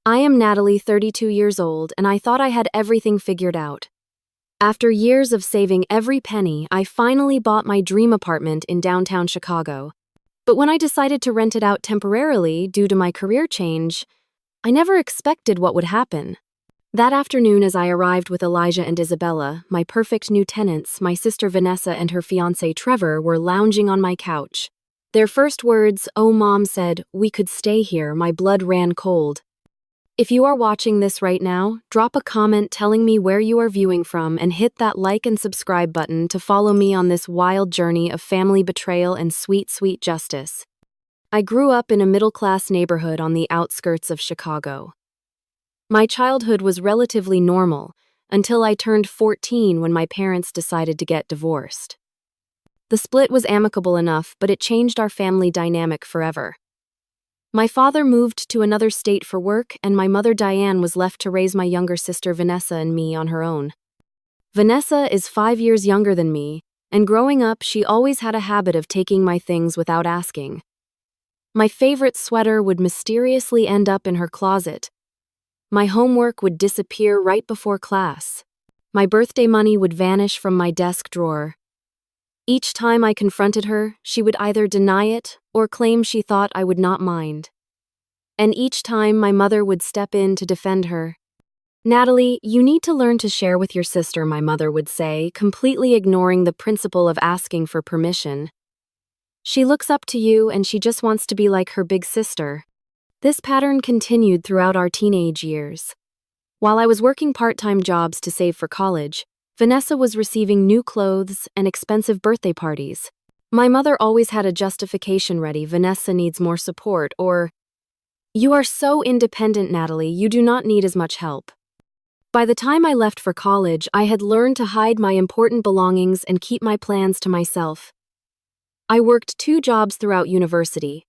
I am Natalie, 32 years old, and I thought I had everything figured out. After years of saving every penny, I finally bought my dream apartment in downtown Chicago. But when I decided to rent it out temporarily due to my career change, I never expected what would happen. That afternoon, as I arrived with Elijah and Isabella, my perfect new tenants, my sister Vanessa and her fiance Trevor, were lounging on my couch. Their first words, "Oh, Mom," said, "We could stay here." My blood ran cold. If you are watching this right now, drop a comment telling me where you are viewing from and hit that like and subscribe button to follow me on this wild journey of family betrayal and sweet, sweet justice. I grew up in a middle-class neighborhood on the outskirts of Chicago. My childhood was relatively normal until I turned 14 when my parents decided to get divorced. The split was amicable enough, but it changed our family dynamic forever. My father moved to another state for work, and my mother Diane was left to raise my younger sister Vanessa and me on her own. Vanessa is 5 years younger than me, and growing up, she always had a habit of taking my things without asking. My favorite sweater would mysteriously end up in her closet. My homework would disappear right before class. My birthday money would vanish from my desk drawer. Each time I confronted her, she would either deny it or claim she thought I would not mind. And each time my mother would step in to defend her. "Natalie, you need to learn to share with your sister," my mother would say, completely ignoring the principle of asking for permission. "She looks up to you and she just wants to be like her big sister." This pattern continued throughout our teenage years. While I was working part-time jobs to save for college, Vanessa was receiving new clothes and expensive birthday parties. My mother always had a justification ready: "Vanessa needs more support," or "You are so independent, Natalie, you do not need as much help." By the time I left for college, I had learned to hide my important belongings and keep my plans to myself. I worked 2 jobs throughout university,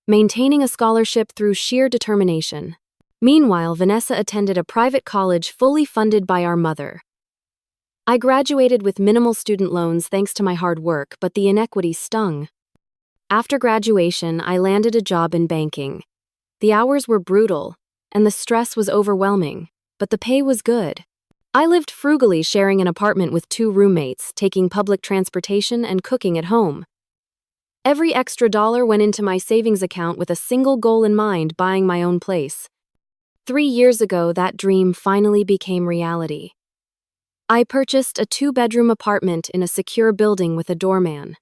maintaining a scholarship through sheer determination. Meanwhile, Vanessa attended a private college fully funded by our mother. I graduated with minimal student loans thanks to my hard work, but the inequity stung. After graduation, I landed a job in banking. The hours were brutal, and the stress was overwhelming, but the pay was good. I lived frugally, sharing an apartment with 2 roommates, taking public transportation and cooking at home. Every extra dollar went into my savings account with a single goal in mind: buying my own place. 3 years ago, that dream finally became reality. I purchased a 2-bedroom apartment in a secure building with a doorman.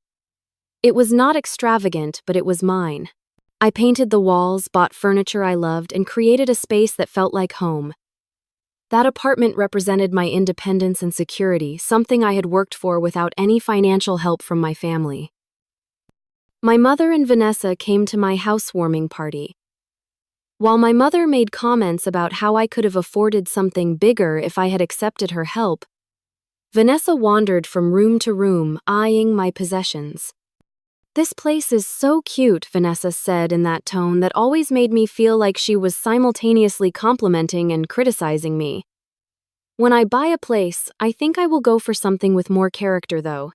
It was not extravagant, but it was mine. I painted the walls, bought furniture I loved, and created a space that felt like home. That apartment represented my independence and security, something I had worked for without any financial help from my family. My mother and Vanessa came to my housewarming party. While my mother made comments about how I could have afforded something bigger if I had accepted her help, Vanessa wandered from room to room, eyeing my possessions. "This place is so cute," Vanessa said in that tone that always made me feel like she was simultaneously complimenting and criticizing me. "When I buy a place, I think I will go for something with more character, though."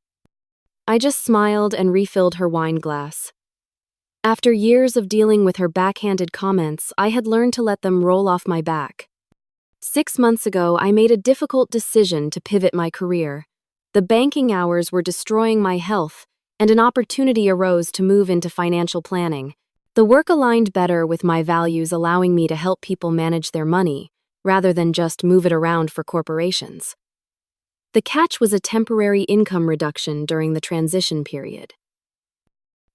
I just smiled and refilled her wine glass. After years of dealing with her backhanded comments, I had learned to let them roll off my back. 6 months ago, I made a difficult decision to pivot my career. The banking hours were destroying my health, and an opportunity arose to move into financial planning. The work aligned better with my values, allowing me to help people manage their money, rather than just move it around for corporations. The catch was a temporary income reduction during the transition period.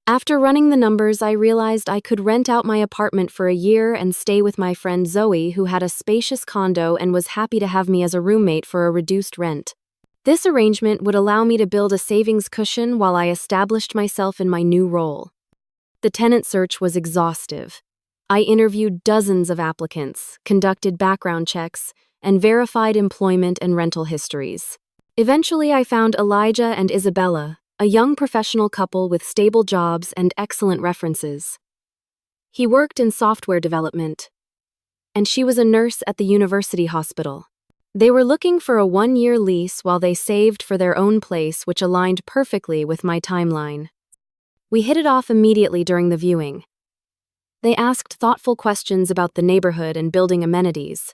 After running the numbers, I realized I could rent out my apartment for a year and stay with my friend Zoe, who had a spacious condo and was happy to have me as a roommate for a reduced rent. This arrangement would allow me to build a savings cushion while I established myself in my new role. The tenant search was exhaustive. I interviewed dozens of applicants, conducted background checks, and verified employment and rental histories. Eventually, I found Elijah and Isabella, a young professional couple with stable jobs and excellent references. He worked in software development, and she was a nurse at the university hospital. They were looking for a 1-year lease while they saved for their own place, which aligned perfectly with my timeline. We hit it off immediately during the viewing. They asked thoughtful questions about the neighborhood and building amenities.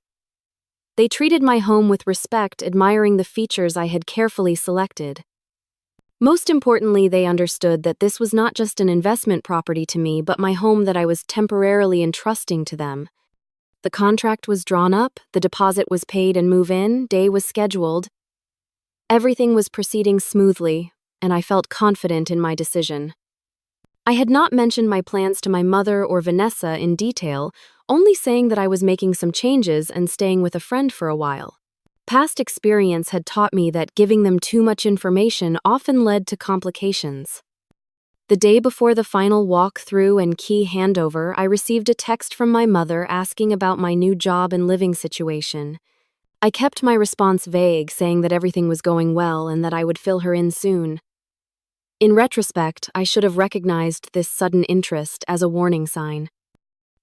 They treated my home with respect, admiring the features I had carefully selected. Most importantly, they understood that this was not just an investment property to me, but my home that I was temporarily entrusting to them. The contract was drawn up, the deposit was paid, and move-in day was scheduled. Everything was proceeding smoothly, and I felt confident in my decision. I had not mentioned my plans to my mother or Vanessa in detail, only saying that I was making some changes and staying with a friend for a while. Past experience had taught me that giving them too much information often led to complications. The day before the final walkthrough and key handover, I received a text from my mother asking about my new job and living situation. I kept my response vague, saying that everything was going well and that I would fill her in soon. In retrospect, I should have recognized this sudden interest as a warning sign.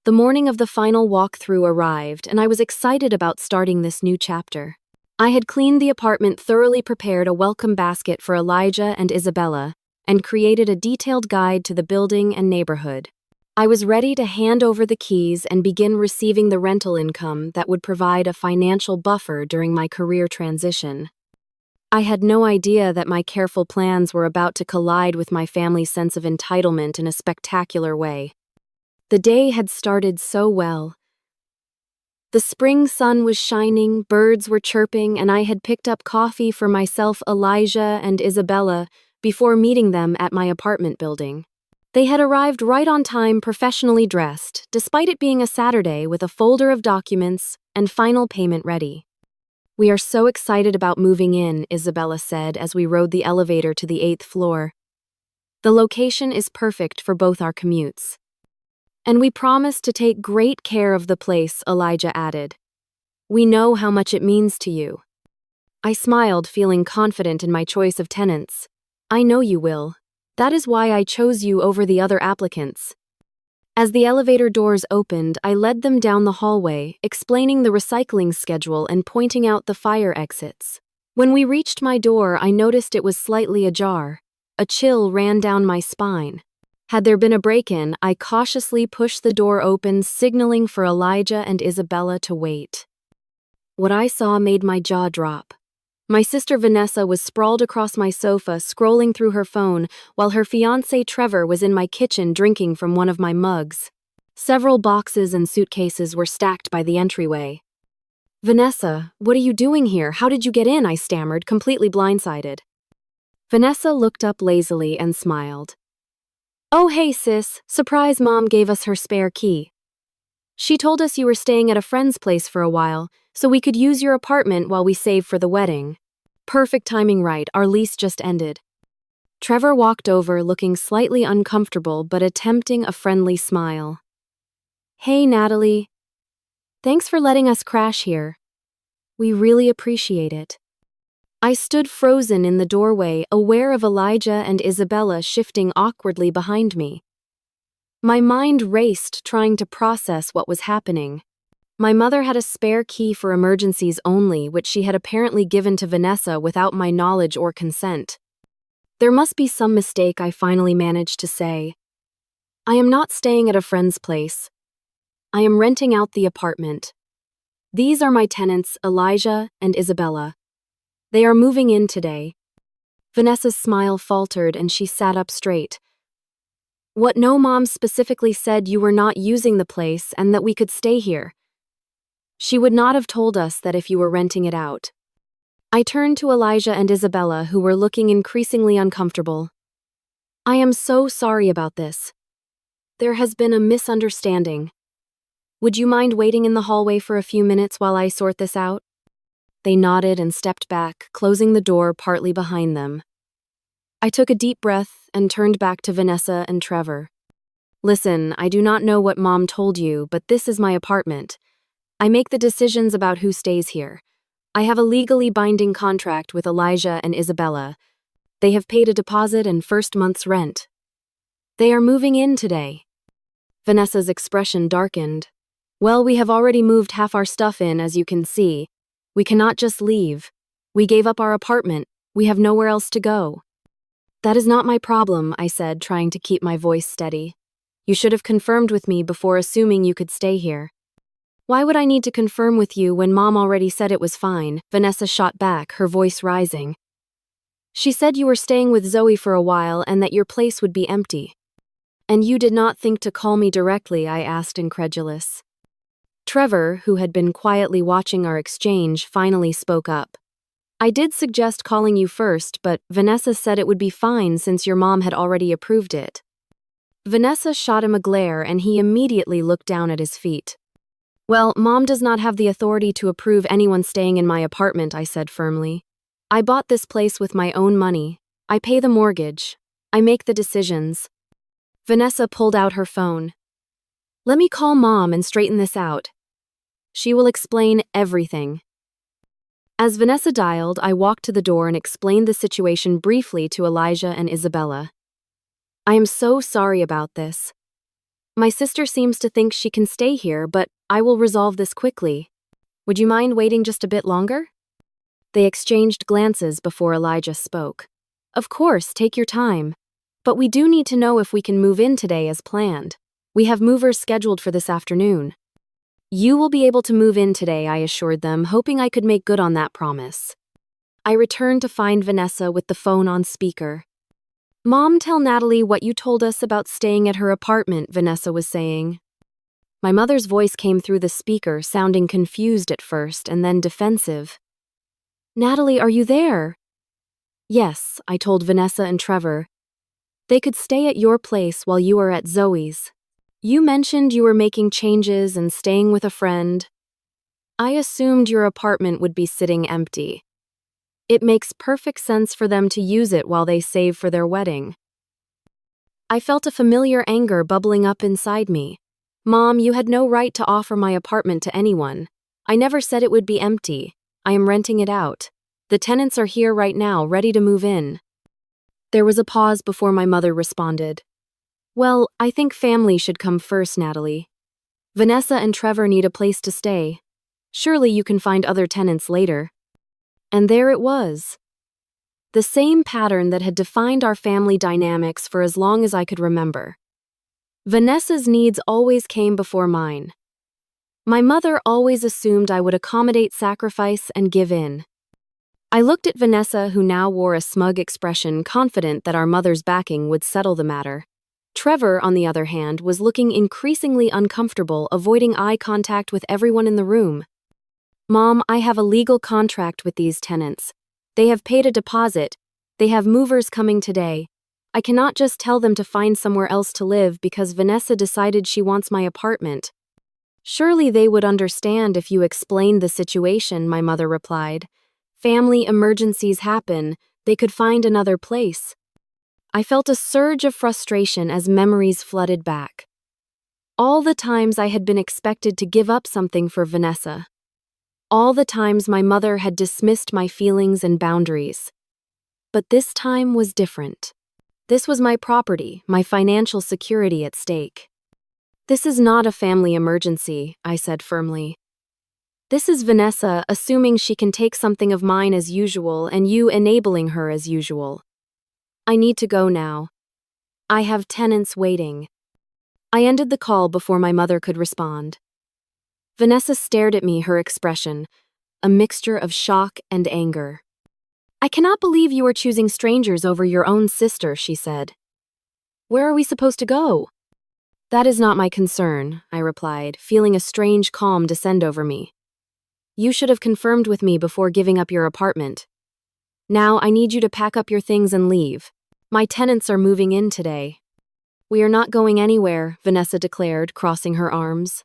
The morning of the final walkthrough arrived, and I was excited about starting this new chapter. I had cleaned the apartment, thoroughly prepared a welcome basket for Elijah and Isabella, and created a detailed guide to the building and neighborhood. I was ready to hand over the keys and begin receiving the rental income that would provide a financial buffer during my career transition. I had no idea that my careful plans were about to collide with my family's sense of entitlement in a spectacular way. The day had started so well. The spring sun was shining, birds were chirping, and I had picked up coffee for myself, Elijah, and Isabella before meeting them at my apartment building. They had arrived right on time, professionally dressed, despite it being a Saturday, with a folder of documents and final payment ready. "We are so excited about moving in," Isabella said as we rode the elevator to the 8th floor. "The location is perfect for both our commutes. And we promise to take great care of the place," Elijah added. "We know how much it means to you." I smiled, feeling confident in my choice of tenants. "I know you will. That is why I chose you over the other applicants." As the elevator doors opened, I led them down the hallway, explaining the recycling schedule and pointing out the fire exits. When we reached my door, I noticed it was slightly ajar. A chill ran down my spine. Had there been a break-in, I cautiously pushed the door open, signaling for Elijah and Isabella to wait. What I saw made my jaw drop. My sister Vanessa was sprawled across my sofa, scrolling through her phone, while her fiance Trevor was in my kitchen drinking from one of my mugs. Several boxes and suitcases were stacked by the entryway. "Vanessa, what are you doing here? How did you get in?" I stammered, completely blindsided. Vanessa looked up lazily and smiled. "Oh hey sis, surprise, Mom gave us her spare key. She told us you were staying at a friend's place for a while, so we could use your apartment while we save for the wedding. Perfect timing, right? Our lease just ended." Trevor walked over, looking slightly uncomfortable but attempting a friendly smile. "Hey Natalie. Thanks for letting us crash here. We really appreciate it." I stood frozen in the doorway, aware of Elijah and Isabella shifting awkwardly behind me. My mind raced, trying to process what was happening. My mother had a spare key for emergencies only, which she had apparently given to Vanessa without my knowledge or consent. There must be some mistake. I finally managed to say. "I am not staying at a friend's place. I am renting out the apartment. These are my tenants, Elijah and Isabella. They are moving in today." Vanessa's smile faltered and she sat up straight. "What? No, Mom specifically said you were not using the place and that we could stay here. She would not have told us that if you were renting it out." I turned to Elijah and Isabella, who were looking increasingly uncomfortable. "I am so sorry about this. There has been a misunderstanding. Would you mind waiting in the hallway for a few minutes while I sort this out?" They nodded and stepped back, closing the door partly behind them. I took a deep breath and turned back to Vanessa and Trevor. "Listen, I do not know what Mom told you, but this is my apartment. I make the decisions about who stays here. I have a legally binding contract with Elijah and Isabella. They have paid a deposit and first month's rent. They are moving in today." Vanessa's expression darkened. "Well, we have already moved half our stuff in, as you can see. We cannot just leave. We gave up our apartment. We have nowhere else to go." "That is not my problem," I said, trying to keep my voice steady. You should have confirmed with me before assuming you could stay here. Why would I need to confirm with you when Mom already said it was fine? Vanessa shot back, her voice rising. She said you were staying with Zoe for a while and that your place would be empty. And you did not think to call me directly, I asked, incredulous. Trevor, who had been quietly watching our exchange, finally spoke up. I did suggest calling you first, but Vanessa said it would be fine since your mom had already approved it. Vanessa shot him a glare and he immediately looked down at his feet. Well, Mom does not have the authority to approve anyone staying in my apartment, I said firmly. I bought this place with my own money. I pay the mortgage. I make the decisions. Vanessa pulled out her phone. Let me call Mom and straighten this out. She will explain everything. As Vanessa dialed, I walked to the door and explained the situation briefly to Elijah and Isabella. I am so sorry about this. My sister seems to think she can stay here, but I will resolve this quickly. Would you mind waiting just a bit longer? They exchanged glances before Elijah spoke. Of course, take your time. But we do need to know if we can move in today as planned. We have movers scheduled for this afternoon. You will be able to move in today, I assured them, hoping I could make good on that promise. I returned to find Vanessa with the phone on speaker. Mom, tell Natalie what you told us about staying at her apartment, Vanessa was saying. My mother's voice came through the speaker, sounding confused at first and then defensive. Natalie, are you there? Yes, I told Vanessa and Trevor. They could stay at your place while you are at Zoe's. You mentioned you were making changes and staying with a friend. I assumed your apartment would be sitting empty. It makes perfect sense for them to use it while they save for their wedding. I felt a familiar anger bubbling up inside me. Mom, you had no right to offer my apartment to anyone. I never said it would be empty. I am renting it out. The tenants are here right now, ready to move in. There was a pause before my mother responded. Well, I think family should come first, Natalie. Vanessa and Trevor need a place to stay. Surely you can find other tenants later. And there it was. The same pattern that had defined our family dynamics for as long as I could remember. Vanessa's needs always came before mine. My mother always assumed I would accommodate sacrifice and give in. I looked at Vanessa, who now wore a smug expression, confident that our mother's backing would settle the matter. Trevor, on the other hand, was looking increasingly uncomfortable, avoiding eye contact with everyone in the room. Mom, I have a legal contract with these tenants. They have paid a deposit. They have movers coming today. I cannot just tell them to find somewhere else to live because Vanessa decided she wants my apartment. Surely they would understand if you explained the situation, my mother replied. Family emergencies happen. They could find another place. I felt a surge of frustration as memories flooded back. All the times I had been expected to give up something for Vanessa. All the times my mother had dismissed my feelings and boundaries. But this time was different. This was my property, my financial security at stake. This is not a family emergency, I said firmly. This is Vanessa assuming she can take something of mine as usual and you enabling her as usual. I need to go now. I have tenants waiting. I ended the call before my mother could respond. Vanessa stared at me, her expression, a mixture of shock and anger. I cannot believe you are choosing strangers over your own sister, she said. Where are we supposed to go? That is not my concern, I replied, feeling a strange calm descend over me. You should have confirmed with me before giving up your apartment. Now I need you to pack up your things and leave. My tenants are moving in today. We are not going anywhere, Vanessa declared, crossing her arms.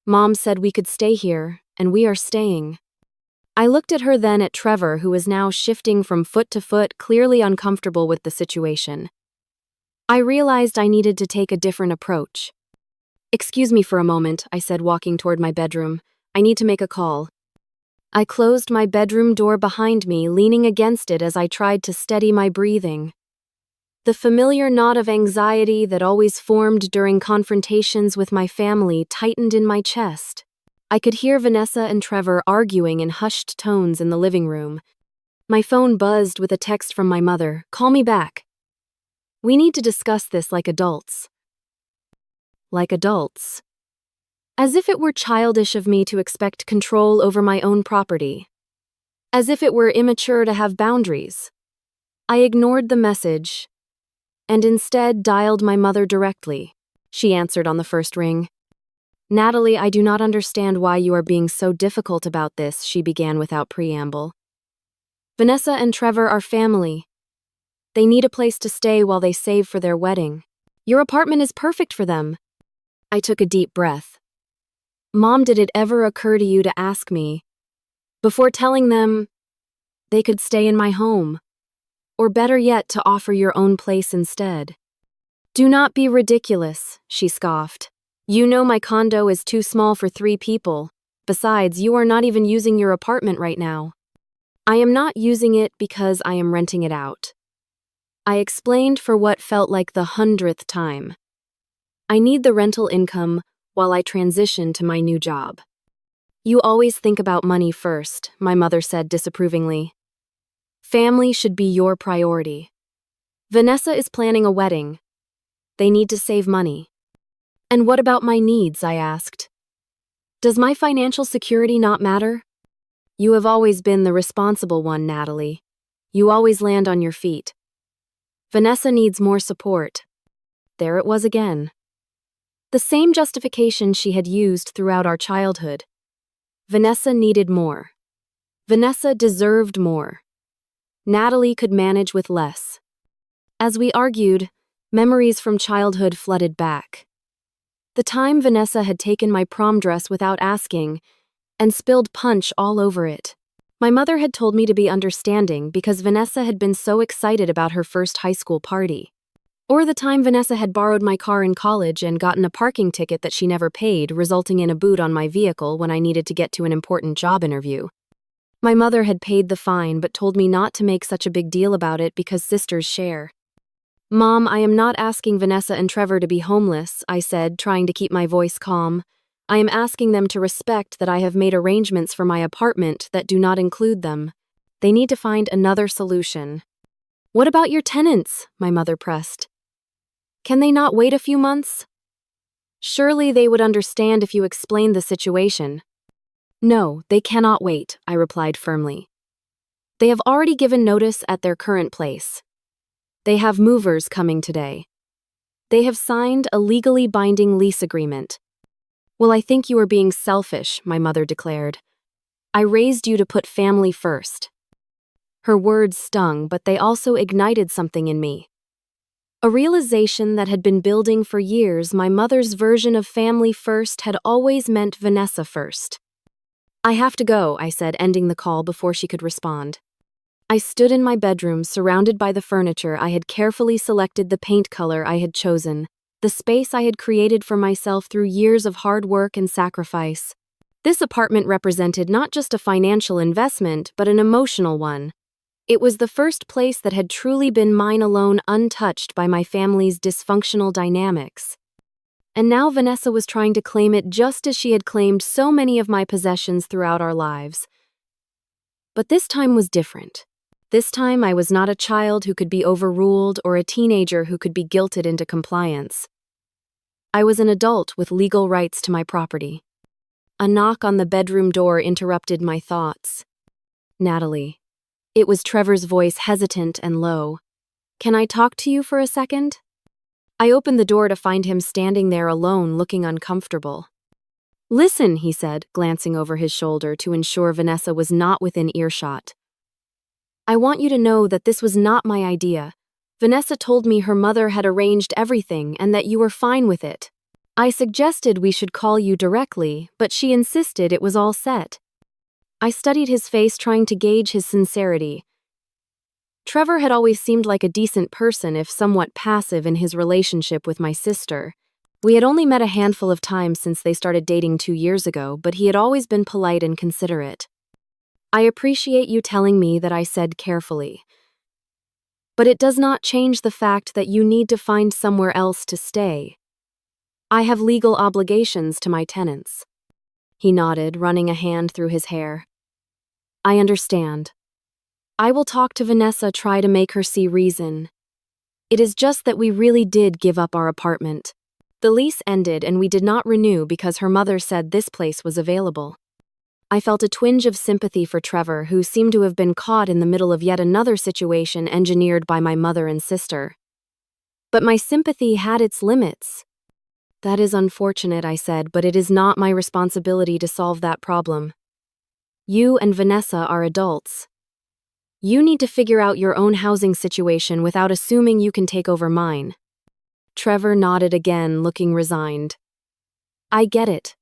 Mom said we could stay here, and we are staying. I looked at her, then at Trevor, who was now shifting from foot to foot, clearly uncomfortable with the situation. I realized I needed to take a different approach. Excuse me for a moment, I said, walking toward my bedroom. I need to make a call. I closed my bedroom door behind me, leaning against it as I tried to steady my breathing. The familiar knot of anxiety that always formed during confrontations with my family tightened in my chest. I could hear Vanessa and Trevor arguing in hushed tones in the living room. My phone buzzed with a text from my mother. Call me back. We need to discuss this like adults. like adults. As if it were childish of me to expect control over my own property. As if it were immature to have boundaries. I ignored the message and instead dialed my mother directly. She answered on the first ring. "Natalie, I do not understand why you are being so difficult about this," she began without preamble. "Vanessa and Trevor are family. They need a place to stay while they save for their wedding. Your apartment is perfect for them." I took a deep breath. "Mom, did it ever occur to you to ask me, before telling them they could stay in my home? Or better yet, to offer your own place instead?" "Do not be ridiculous," she scoffed. "You know my condo is too small for 3 people. Besides, you are not even using your apartment right now." "I am not using it because I am renting it out." I explained for what felt like the 100th time. "I need the rental income while I transition to my new job." "You always think about money first," my mother said disapprovingly. "Family should be your priority. Vanessa is planning a wedding. They need to save money." "And what about my needs?" I asked. "Does my financial security not matter?" "You have always been the responsible one, Natalie. You always land on your feet. Vanessa needs more support." There it was again. The same justification she had used throughout our childhood. Vanessa needed more. Vanessa deserved more. Natalie could manage with less. As we argued, memories from childhood flooded back. The time Vanessa had taken my prom dress without asking and spilled punch all over it. My mother had told me to be understanding because Vanessa had been so excited about her first high school party. Or the time Vanessa had borrowed my car in college and gotten a parking ticket that she never paid, resulting in a boot on my vehicle when I needed to get to an important job interview. My mother had paid the fine but told me not to make such a big deal about it because sisters share. "Mom, I am not asking Vanessa and Trevor to be homeless," I said, trying to keep my voice calm. "I am asking them to respect that I have made arrangements for my apartment that do not include them. They need to find another solution." "What about your tenants?" my mother pressed. "Can they not wait a few months?" "Surely they would understand if you explained the situation." "No, they cannot wait," I replied firmly. "They have already given notice at their current place. They have movers coming today. They have signed a legally binding lease agreement." "Well, I think you are being selfish," my mother declared. "I raised you to put family first." Her words stung, but they also ignited something in me. A realization that had been building for years. My mother's version of family first had always meant Vanessa first. "I have to go," I said, ending the call before she could respond. I stood in my bedroom, surrounded by the furniture. I had carefully selected the paint color I had chosen, the space I had created for myself through years of hard work and sacrifice. This apartment represented not just a financial investment, but an emotional one. It was the first place that had truly been mine alone, untouched by my family's dysfunctional dynamics. And now Vanessa was trying to claim it just as she had claimed so many of my possessions throughout our lives. But this time was different. This time I was not a child who could be overruled or a teenager who could be guilted into compliance. I was an adult with legal rights to my property. A knock on the bedroom door interrupted my thoughts. "Natalie." It was Trevor's voice, hesitant and low. "Can I talk to you for a second?" I opened the door to find him standing there alone, looking uncomfortable. "Listen," he said, glancing over his shoulder to ensure Vanessa was not within earshot. "I want you to know that this was not my idea. Vanessa told me her mother had arranged everything and that you were fine with it. I suggested we should call you directly, but she insisted it was all set." I studied his face, trying to gauge his sincerity. Trevor had always seemed like a decent person, if somewhat passive in his relationship with my sister. We had only met a handful of times since they started dating 2 years ago, but he had always been polite and considerate. "I appreciate you telling me that," I said carefully. "But it does not change the fact that you need to find somewhere else to stay. I have legal obligations to my tenants." He nodded, running a hand through his hair. "I understand. I will talk to Vanessa, try to make her see reason. It is just that we really did give up our apartment. The lease ended and we did not renew because her mother said this place was available. I felt a twinge of sympathy for Trevor, who seemed to have been caught in the middle of yet another situation engineered by my mother and sister. But my sympathy had its limits. That is unfortunate, I said, but it is not my responsibility to solve that problem. You and Vanessa are adults. You need to figure out your own housing situation without assuming you can take over mine. Trevor nodded again, looking resigned. I get it.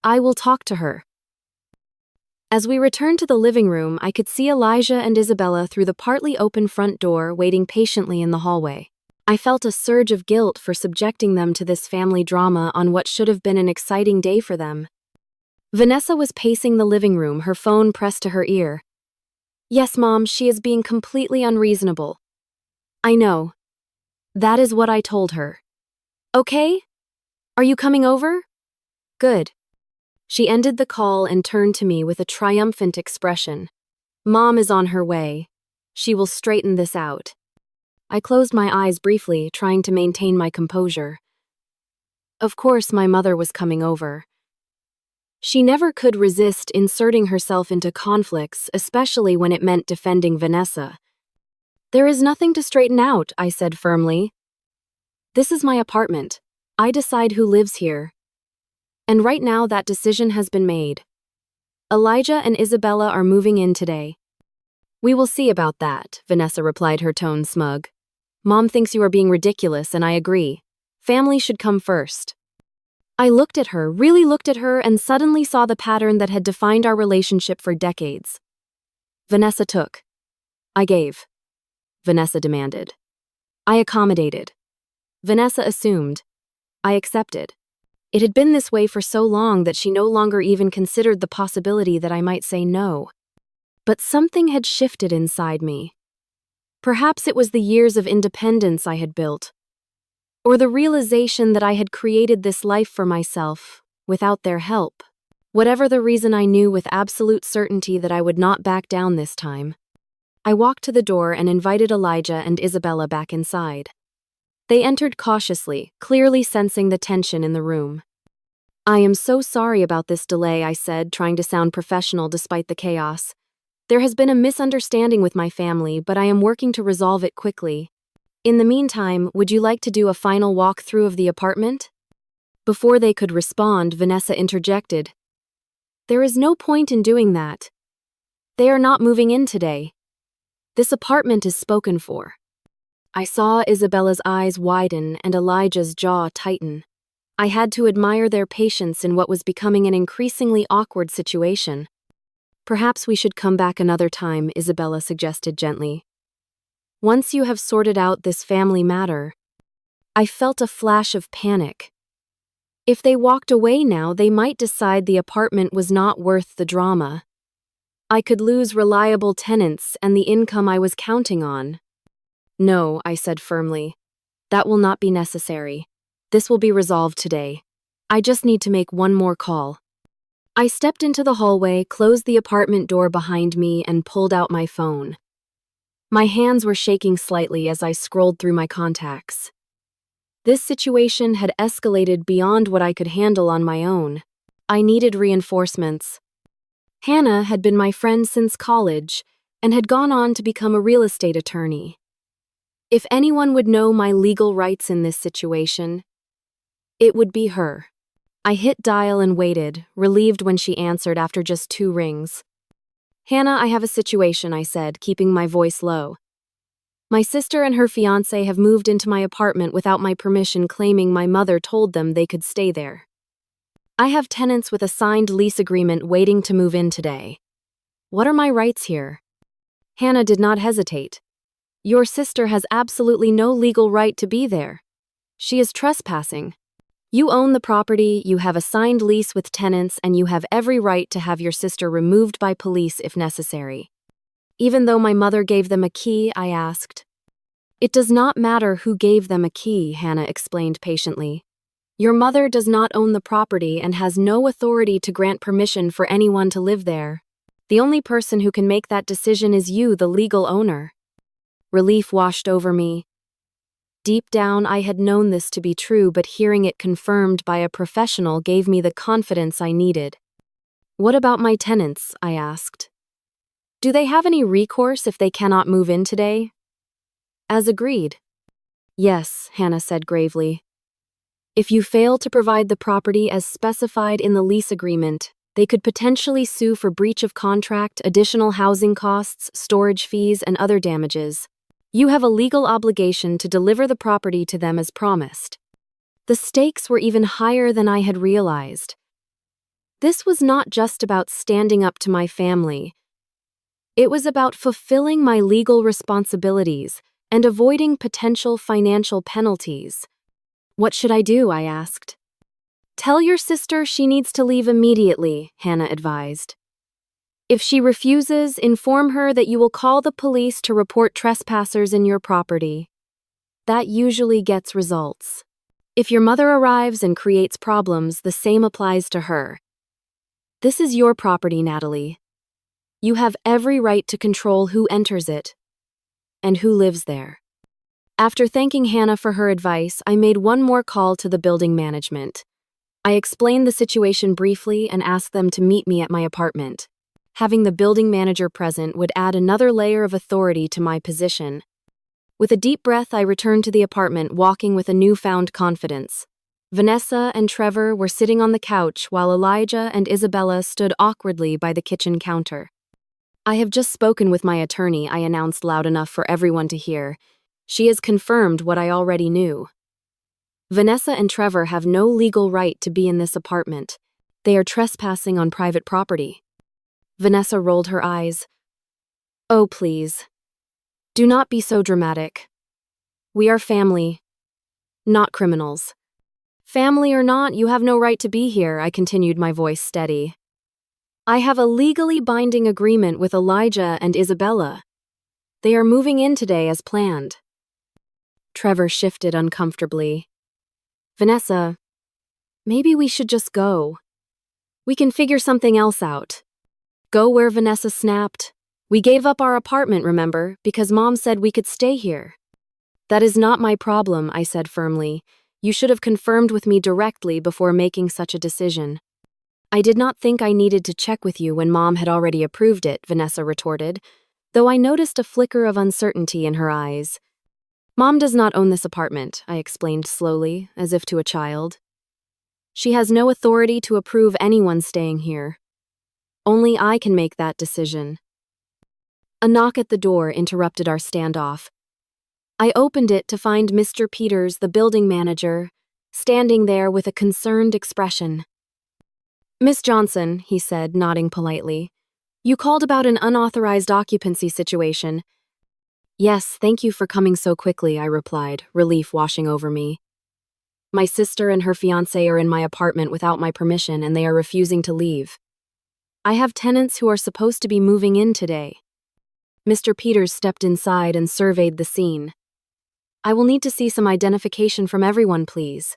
I will talk to her. As we returned to the living room, I could see Elijah and Isabella through the partly open front door, waiting patiently in the hallway. I felt a surge of guilt for subjecting them to this family drama on what should have been an exciting day for them. Vanessa was pacing the living room, her phone pressed to her ear. Yes, Mom, she is being completely unreasonable. I know. That is what I told her. Okay? Are you coming over? Good. She ended the call and turned to me with a triumphant expression. Mom is on her way. She will straighten this out. I closed my eyes briefly, trying to maintain my composure. Of course, my mother was coming over. She never could resist inserting herself into conflicts, especially when it meant defending Vanessa. There is nothing to straighten out, I said firmly. This is my apartment. I decide who lives here. And right now that decision has been made. Elijah and Isabella are moving in today. We will see about that, Vanessa replied, her tone smug. Mom thinks you are being ridiculous, and I agree. Family should come first. I looked at her, really looked at her, and suddenly saw the pattern that had defined our relationship for decades. Vanessa took. I gave. Vanessa demanded. I accommodated. Vanessa assumed. I accepted. It had been this way for so long that she no longer even considered the possibility that I might say no. But something had shifted inside me. Perhaps it was the years of independence I had built, or the realization that I had created this life for myself, without their help. Whatever the reason, I knew with absolute certainty that I would not back down this time. I walked to the door and invited Elijah and Isabella back inside. They entered cautiously, clearly sensing the tension in the room. I am so sorry about this delay, I said, trying to sound professional despite the chaos. There has been a misunderstanding with my family, but I am working to resolve it quickly. In the meantime, would you like to do a final walkthrough of the apartment? Before they could respond, Vanessa interjected. There is no point in doing that. They are not moving in today. This apartment is spoken for. I saw Isabella's eyes widen and Elijah's jaw tighten. I had to admire their patience in what was becoming an increasingly awkward situation. Perhaps we should come back another time, Isabella suggested gently. Once you have sorted out this family matter. I felt a flash of panic. If they walked away now, they might decide the apartment was not worth the drama. I could lose reliable tenants and the income I was counting on. No, I said firmly. That will not be necessary. This will be resolved today. I just need to make one more call. I stepped into the hallway, closed the apartment door behind me, and pulled out my phone. My hands were shaking slightly as I scrolled through my contacts. This situation had escalated beyond what I could handle on my own. I needed reinforcements. Hannah had been my friend since college and had gone on to become a real estate attorney. If anyone would know my legal rights in this situation, it would be her. I hit dial and waited, relieved when she answered after just 2 rings. Hannah, I have a situation, I said, keeping my voice low. My sister and her fiance have moved into my apartment without my permission, claiming my mother told them they could stay there. I have tenants with a signed lease agreement waiting to move in today. What are my rights here? Hannah did not hesitate. Your sister has absolutely no legal right to be there. She is trespassing. You own the property, you have a signed lease with tenants, and you have every right to have your sister removed by police if necessary. Even though my mother gave them a key, I asked. It does not matter who gave them a key, Hannah explained patiently. Your mother does not own the property and has no authority to grant permission for anyone to live there. The only person who can make that decision is you, the legal owner. Relief washed over me. Deep down, I had known this to be true, but hearing it confirmed by a professional gave me the confidence I needed. "What about my tenants?" I asked. "Do they have any recourse if they cannot move in today?" "As agreed." "Yes," Hannah said gravely. "If you fail to provide the property as specified in the lease agreement, they could potentially sue for breach of contract, additional housing costs, storage fees, and other damages. You have a legal obligation to deliver the property to them as promised." The stakes were even higher than I had realized. This was not just about standing up to my family. It was about fulfilling my legal responsibilities and avoiding potential financial penalties. "What should I do?" I asked. "Tell your sister she needs to leave immediately," Hannah advised. "If she refuses, inform her that you will call the police to report trespassers in your property. That usually gets results. If your mother arrives and creates problems, the same applies to her. This is your property, Natalie. You have every right to control who enters it and who lives there." After thanking Hannah for her advice, I made one more call to the building management. I explained the situation briefly and asked them to meet me at my apartment. Having the building manager present would add another layer of authority to my position. With a deep breath, I returned to the apartment, walking with a newfound confidence. Vanessa and Trevor were sitting on the couch while Elijah and Isabella stood awkwardly by the kitchen counter. "I have just spoken with my attorney," I announced loud enough for everyone to hear. "She has confirmed what I already knew. Vanessa and Trevor have no legal right to be in this apartment. They are trespassing on private property." Vanessa rolled her eyes. "Oh, please. Do not be so dramatic. We are family, not criminals." "Family or not, you have no right to be here," I continued, my voice steady. "I have a legally binding agreement with Elijah and Isabella. They are moving in today as planned." Trevor shifted uncomfortably. "Vanessa, maybe we should just go. We can figure something else out." "Go where?" Vanessa snapped. "We gave up our apartment, remember, because Mom said we could stay here." "That is not my problem," I said firmly. "You should have confirmed with me directly before making such a decision." "I did not think I needed to check with you when Mom had already approved it," Vanessa retorted, though I noticed a flicker of uncertainty in her eyes. "Mom does not own this apartment," I explained slowly, as if to a child. "She has no authority to approve anyone staying here. Only I can make that decision." A knock at the door interrupted our standoff. I opened it to find Mr. Peters, the building manager, standing there with a concerned expression. "Miss Johnson," he said, nodding politely, "you called about an unauthorized occupancy situation." "Yes, thank you for coming so quickly," I replied, relief washing over me. "My sister and her fiance are in my apartment without my permission, and they are refusing to leave. I have tenants who are supposed to be moving in today." Mr. Peters stepped inside and surveyed the scene. "I will need to see some identification from everyone, please."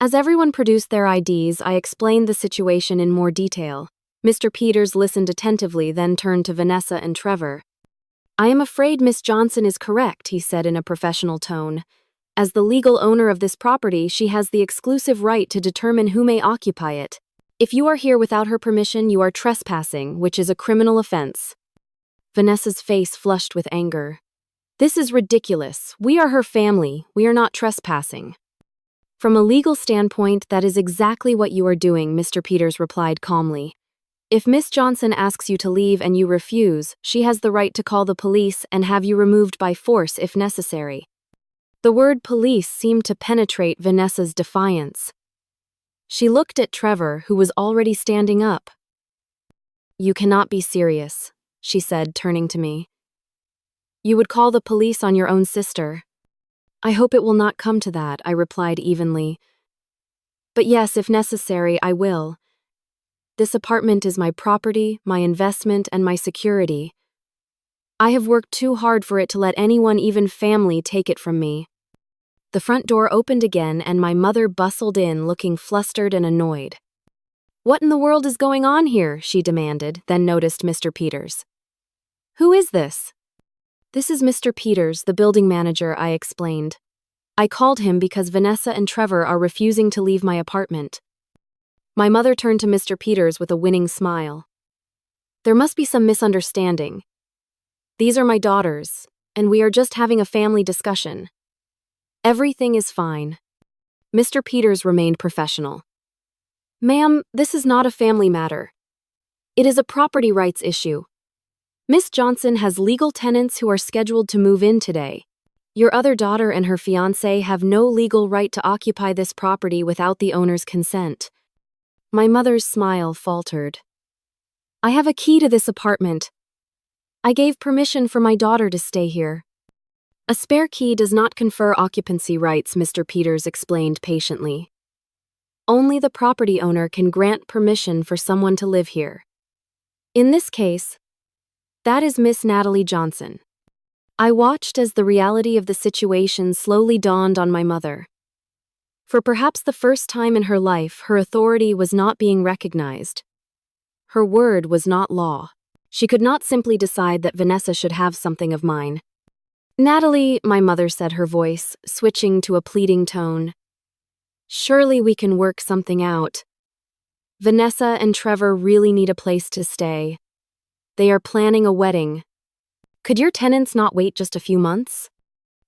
As everyone produced their IDs, I explained the situation in more detail. Mr. Peters listened attentively, then turned to Vanessa and Trevor. "I am afraid Miss Johnson is correct," he said in a professional tone. "As the legal owner of this property, she has the exclusive right to determine who may occupy it. If you are here without her permission, you are trespassing, which is a criminal offense." Vanessa's face flushed with anger. "This is ridiculous. We are her family. We are not trespassing." "From a legal standpoint, that is exactly what you are doing," Mr. Peters replied calmly. "If Miss Johnson asks you to leave and you refuse, she has the right to call the police and have you removed by force if necessary." The word police seemed to penetrate Vanessa's defiance. She looked at Trevor, who was already standing up. "You cannot be serious," she said, turning to me. "You would call the police on your own sister." "I hope it will not come to that," I replied evenly. "But yes, if necessary, I will. This apartment is my property, my investment, and my security. I have worked too hard for it to let anyone, even family, take it from me." The front door opened again, and my mother bustled in, looking flustered and annoyed. "What in the world is going on here?" she demanded, then noticed Mr. Peters. "Who is this?" "This is Mr. Peters, the building manager," I explained. I called him because Vanessa and Trevor are refusing to leave my apartment. My mother turned to Mr. Peters with a winning smile. There must be some misunderstanding. These are my daughters, and we are just having a family discussion. Everything is fine. Mr. Peters remained professional. Ma'am, this is not a family matter. It is a property rights issue. Miss Johnson has legal tenants who are scheduled to move in today. Your other daughter and her fiance have no legal right to occupy this property without the owner's consent. My mother's smile faltered. I have a key to this apartment. I gave permission for my daughter to stay here. A spare key does not confer occupancy rights, Mr. Peters explained patiently. Only the property owner can grant permission for someone to live here. In this case, that is Miss Natalie Johnson. I watched as the reality of the situation slowly dawned on my mother. For perhaps the first time in her life, her authority was not being recognized. Her word was not law. She could not simply decide that Vanessa should have something of mine. Natalie, my mother said, her voice switching to a pleading tone. Surely we can work something out. Vanessa and Trevor really need a place to stay. They are planning a wedding. Could your tenants not wait just a few months?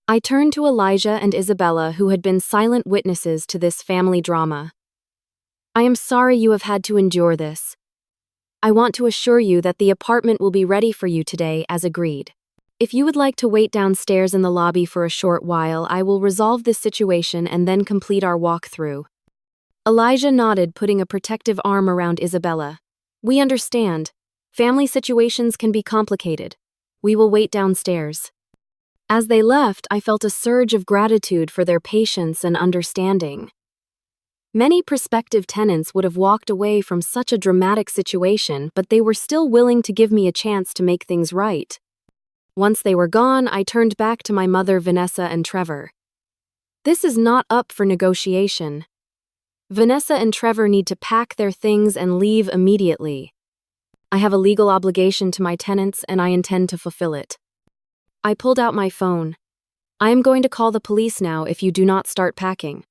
I turned to Elijah and Isabella, who had been silent witnesses to this family drama. I am sorry you have had to endure this. I want to assure you that the apartment will be ready for you today as agreed. If you would like to wait downstairs in the lobby for a short while, I will resolve this situation and then complete our walkthrough. Elijah nodded, putting a protective arm around Isabella. We understand. Family situations can be complicated. We will wait downstairs. As they left, I felt a surge of gratitude for their patience and understanding. Many prospective tenants would have walked away from such a dramatic situation, but they were still willing to give me a chance to make things right. Once they were gone, I turned back to my mother, Vanessa, and Trevor. This is not up for negotiation. Vanessa and Trevor need to pack their things and leave immediately. I have a legal obligation to my tenants, and I intend to fulfill it. I pulled out my phone. I am going to call the police now if you do not start packing.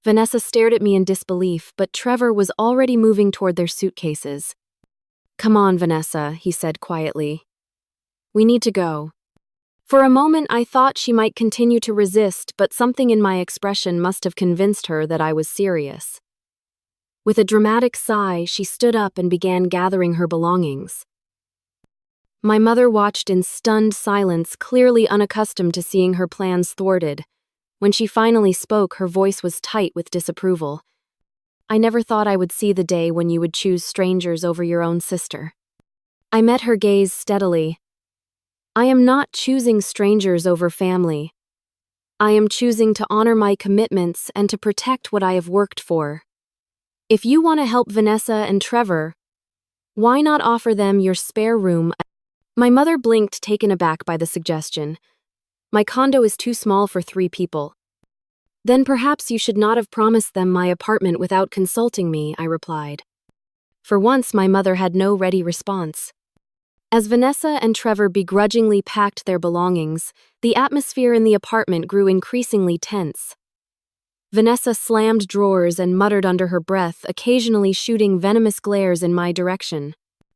Vanessa stared at me in disbelief, but Trevor was already moving toward their suitcases. Come on, Vanessa, he said quietly. We need to go. For a moment, I thought she might continue to resist, but something in my expression must have convinced her that I was serious. With a dramatic sigh, she stood up and began gathering her belongings. My mother watched in stunned silence, clearly unaccustomed to seeing her plans thwarted. When she finally spoke, her voice was tight with disapproval. I never thought I would see the day when you would choose strangers over your own sister. I met her gaze steadily. I am not choosing strangers over family. I am choosing to honor my commitments and to protect what I have worked for. If you want to help Vanessa and Trevor, why not offer them your spare room? My mother blinked, taken aback by the suggestion. My condo is too small for 3 people. Then perhaps you should not have promised them my apartment without consulting me, I replied. For once, my mother had no ready response. As Vanessa and Trevor begrudgingly packed their belongings, the atmosphere in the apartment grew increasingly tense. Vanessa slammed drawers and muttered under her breath, occasionally shooting venomous glares in my direction.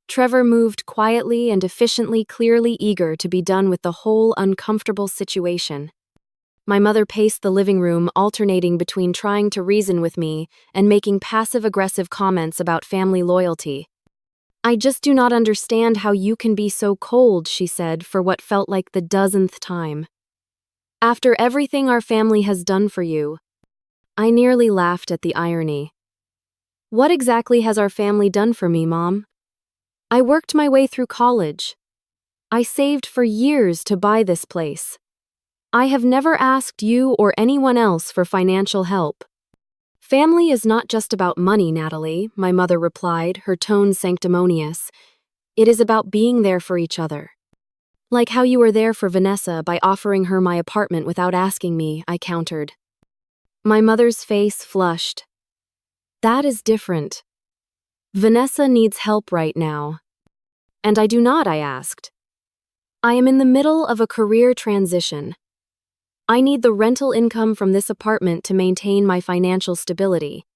Trevor moved quietly and efficiently, clearly eager to be done with the whole uncomfortable situation. My mother paced the living room, alternating between trying to reason with me and making passive-aggressive comments about family loyalty. I just do not understand how you can be so cold, she said for what felt like the 12th time. After everything our family has done for you. I nearly laughed at the irony. What exactly has our family done for me, Mom? I worked my way through college. I saved for years to buy this place. I have never asked you or anyone else for financial help. Family is not just about money, Natalie, my mother replied, her tone sanctimonious. It is about being there for each other. Like how you were there for Vanessa by offering her my apartment without asking me, I countered. My mother's face flushed. That is different. Vanessa needs help right now. And I do not, I asked. I am in the middle of a career transition. I need the rental income from this apartment to maintain my financial stability.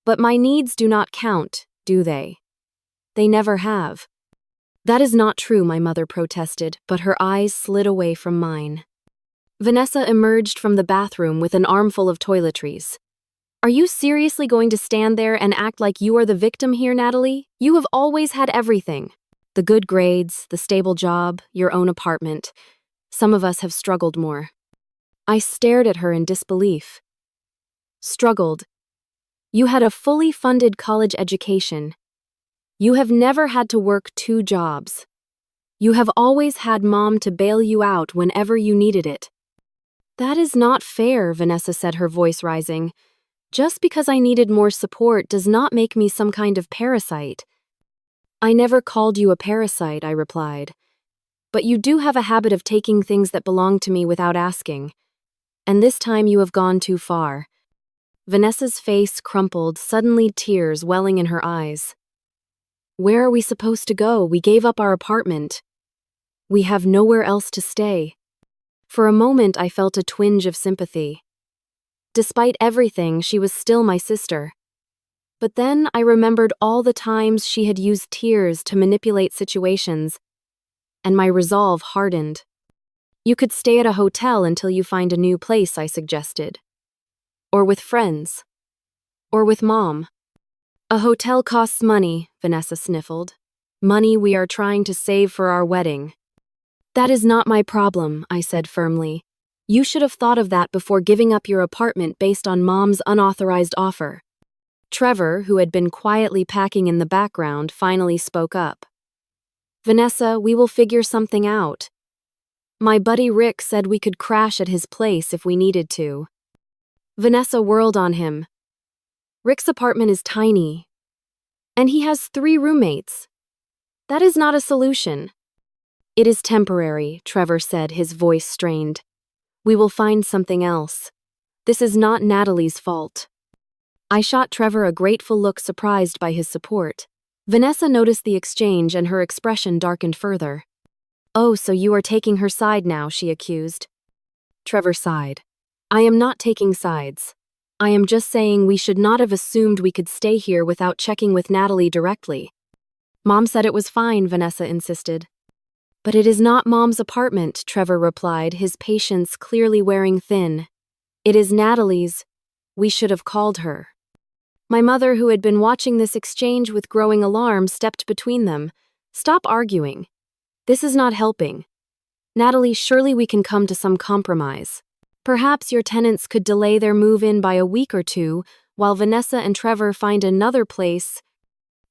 But my needs do not count, do they? They never have. That is not true, my mother protested, but her eyes slid away from mine. Vanessa emerged from the bathroom with an armful of toiletries. Are you seriously going to stand there and act like you are the victim here, Natalie? You have always had everything. The good grades, the stable job, your own apartment. Some of us have struggled more. I stared at her in disbelief. Struggled. You had a fully funded college education. You have never had to work 2 jobs. You have always had Mom to bail you out whenever you needed it. That is not fair, Vanessa said, her voice rising. Just because I needed more support does not make me some kind of parasite. I never called you a parasite, I replied. But you do have a habit of taking things that belong to me without asking. And this time you have gone too far. Vanessa's face crumpled, suddenly tears welling in her eyes. Where are we supposed to go? We gave up our apartment. We have nowhere else to stay. For a moment I felt a twinge of sympathy. Despite everything, she was still my sister. But then I remembered all the times she had used tears to manipulate situations, and my resolve hardened. You could stay at a hotel until you find a new place, I suggested. Or with friends. Or with Mom. A hotel costs money, Vanessa sniffled. Money we are trying to save for our wedding. That is not my problem, I said firmly. You should have thought of that before giving up your apartment based on Mom's unauthorized offer. Trevor, who had been quietly packing in the background, finally spoke up. Vanessa, we will figure something out. My buddy Rick said we could crash at his place if we needed to. Vanessa whirled on him. Rick's apartment is tiny. And he has 3 roommates. That is not a solution. It is temporary, Trevor said, his voice strained. We will find something else. This is not Natalie's fault. I shot Trevor a grateful look, surprised by his support. Vanessa noticed the exchange and her expression darkened further. Oh, so you are taking her side now, she accused. Trevor sighed. I am not taking sides. I am just saying we should not have assumed we could stay here without checking with Natalie directly. Mom said it was fine, Vanessa insisted. But it is not Mom's apartment, Trevor replied, his patience clearly wearing thin. It is Natalie's. We should have called her. My mother, who had been watching this exchange with growing alarm, stepped between them. Stop arguing. This is not helping. Natalie, surely we can come to some compromise. Perhaps your tenants could delay their move-in by a week or 2, while Vanessa and Trevor find another place.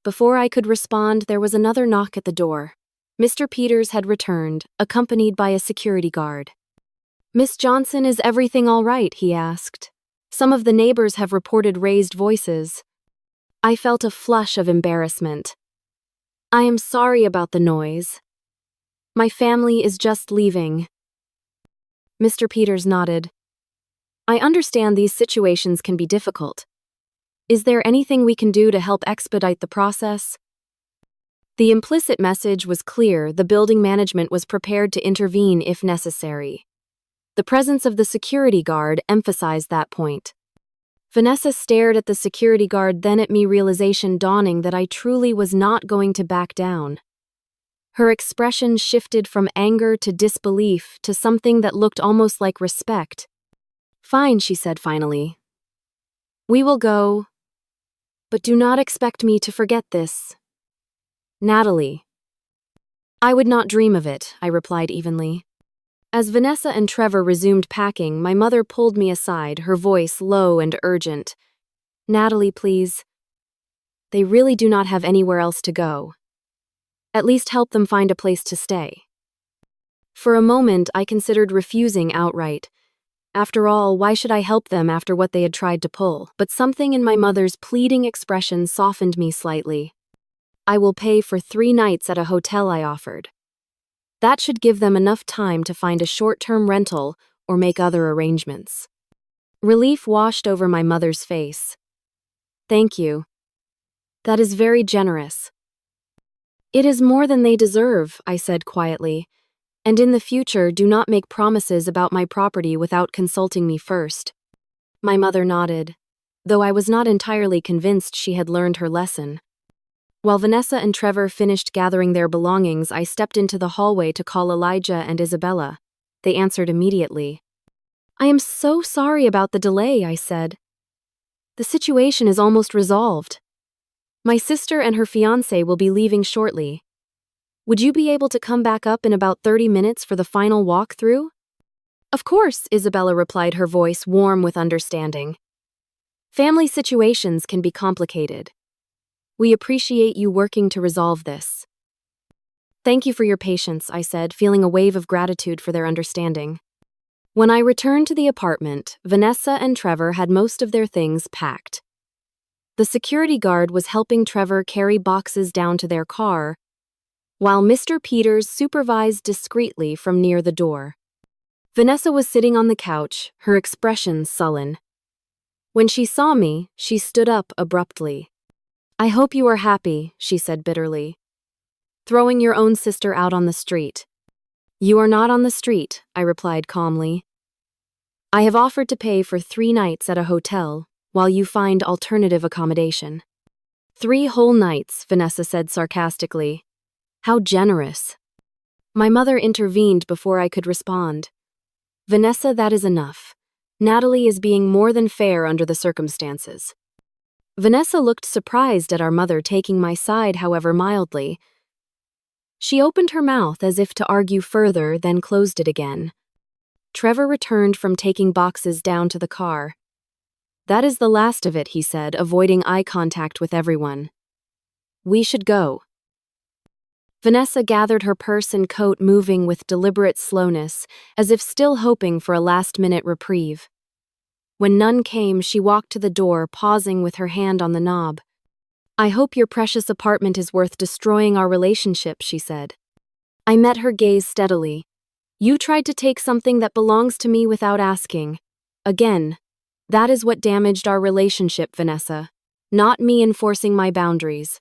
Before I could respond, there was another knock at the door. Mr. Peters had returned, accompanied by a security guard. Miss Johnson, is everything all right? He asked. Some of the neighbors have reported raised voices. I felt a flush of embarrassment. I am sorry about the noise. My family is just leaving. Mr. Peters nodded. I understand these situations can be difficult. Is there anything we can do to help expedite the process? The implicit message was clear. The building management was prepared to intervene if necessary. The presence of the security guard emphasized that point. Vanessa stared at the security guard, then at me, realization dawning that I truly was not going to back down. Her expression shifted from anger to disbelief to something that looked almost like respect. Fine, she said finally. We will go. But do not expect me to forget this. Natalie. I would not dream of it, I replied evenly. As Vanessa and Trevor resumed packing, my mother pulled me aside, her voice low and urgent. Natalie, please. They really do not have anywhere else to go. At least help them find a place to stay. For a moment, I considered refusing outright. After all, why should I help them after what they had tried to pull? But something in my mother's pleading expression softened me slightly. I will pay for 3 nights at a hotel, I offered. That should give them enough time to find a short-term rental or make other arrangements. Relief washed over my mother's face. Thank you. That is very generous. It is more than they deserve, I said quietly. And in the future, do not make promises about my property without consulting me first. My mother nodded, though I was not entirely convinced she had learned her lesson. While Vanessa and Trevor finished gathering their belongings, I stepped into the hallway to call Elijah and Isabella. They answered immediately. I am so sorry about the delay, I said. The situation is almost resolved. My sister and her fiance will be leaving shortly. Would you be able to come back up in about 30 minutes for the final walkthrough? Of course, Isabella replied, her voice warm with understanding. Family situations can be complicated. We appreciate you working to resolve this. Thank you for your patience, I said, feeling a wave of gratitude for their understanding. When I returned to the apartment, Vanessa and Trevor had most of their things packed. The security guard was helping Trevor carry boxes down to their car, while Mr. Peters supervised discreetly from near the door. Vanessa was sitting on the couch, her expression sullen. When she saw me, she stood up abruptly. I hope you are happy, she said bitterly. Throwing your own sister out on the street. You are not on the street, I replied calmly. I have offered to pay for 3 nights at a hotel, while you find alternative accommodation. 3 whole nights, Vanessa said sarcastically. How generous. My mother intervened before I could respond. Vanessa, that is enough. Natalie is being more than fair under the circumstances. Vanessa looked surprised at our mother taking my side, however mildly. She opened her mouth as if to argue further, then closed it again. Trevor returned from taking boxes down to the car. That is the last of it, he said, avoiding eye contact with everyone. We should go. Vanessa gathered her purse and coat, moving with deliberate slowness, as if still hoping for a last-minute reprieve. When none came, she walked to the door, pausing with her hand on the knob. I hope your precious apartment is worth destroying our relationship, she said. I met her gaze steadily. You tried to take something that belongs to me without asking. Again, that is what damaged our relationship, Vanessa, not me enforcing my boundaries.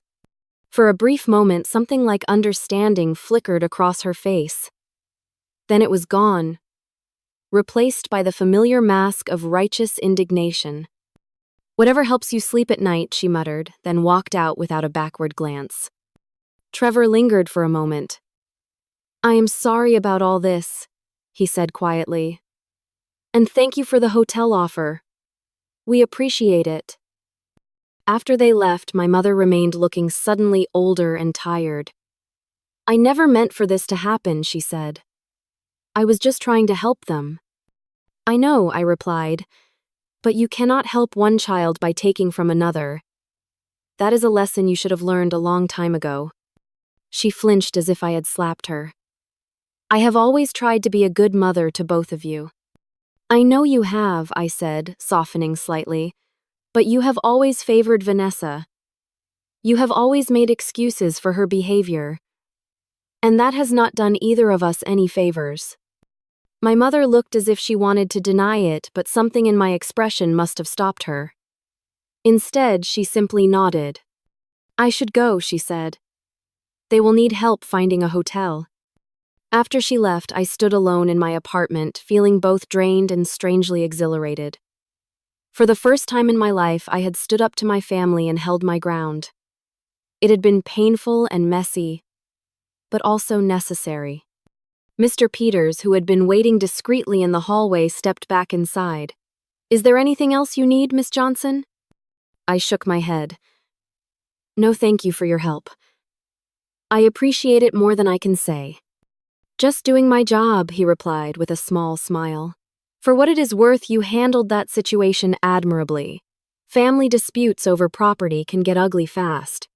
For a brief moment, something like understanding flickered across her face. Then it was gone, replaced by the familiar mask of righteous indignation. Whatever helps you sleep at night, she muttered, then walked out without a backward glance. Trevor lingered for a moment. I am sorry about all this, he said quietly. And thank you for the hotel offer. We appreciate it. After they left, my mother remained looking suddenly older and tired. I never meant for this to happen, she said. I was just trying to help them. I know, I replied, but you cannot help one child by taking from another. That is a lesson you should have learned a long time ago. She flinched as if I had slapped her. I have always tried to be a good mother to both of you. I know you have, I said, softening slightly, but you have always favored Vanessa. You have always made excuses for her behavior. And that has not done either of us any favors. My mother looked as if she wanted to deny it, but something in my expression must have stopped her. Instead, she simply nodded. I should go, she said. They will need help finding a hotel. After she left, I stood alone in my apartment, feeling both drained and strangely exhilarated. For the first time in my life, I had stood up to my family and held my ground. It had been painful and messy, but also necessary. Mr. Peters, who had been waiting discreetly in the hallway, stepped back inside. Is there anything else you need, Miss Johnson? I shook my head. No, thank you for your help. I appreciate it more than I can say. Just doing my job, he replied with a small smile. For what it is worth, you handled that situation admirably. Family disputes over property can get ugly fast.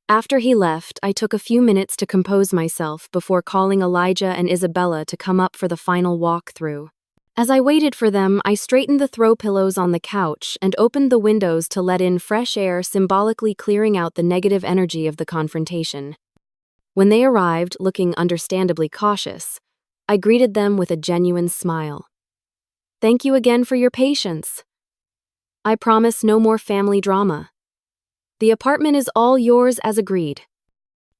After he left, I took a few minutes to compose myself before calling Elijah and Isabella to come up for the final walkthrough. As I waited for them, I straightened the throw pillows on the couch and opened the windows to let in fresh air, symbolically clearing out the negative energy of the confrontation. When they arrived, looking understandably cautious, I greeted them with a genuine smile. Thank you again for your patience. I promise no more family drama. The apartment is all yours as agreed.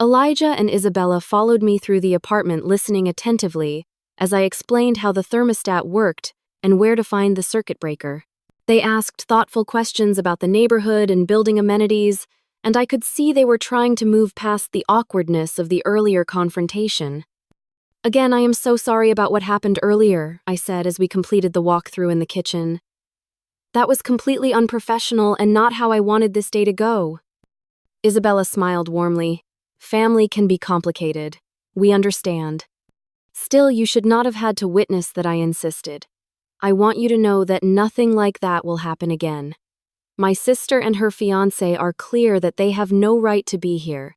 Elijah and Isabella followed me through the apartment, listening attentively as I explained how the thermostat worked and where to find the circuit breaker. They asked thoughtful questions about the neighborhood and building amenities, and I could see they were trying to move past the awkwardness of the earlier confrontation. "Again, I am so sorry about what happened earlier," I said as we completed the walkthrough in the kitchen. "That was completely unprofessional and not how I wanted this day to go." Isabella smiled warmly. "Family can be complicated. We understand. Still, you should not have had to witness that I insisted. I want you to know that nothing like that will happen again. My sister and her fiance are clear that they have no right to be here."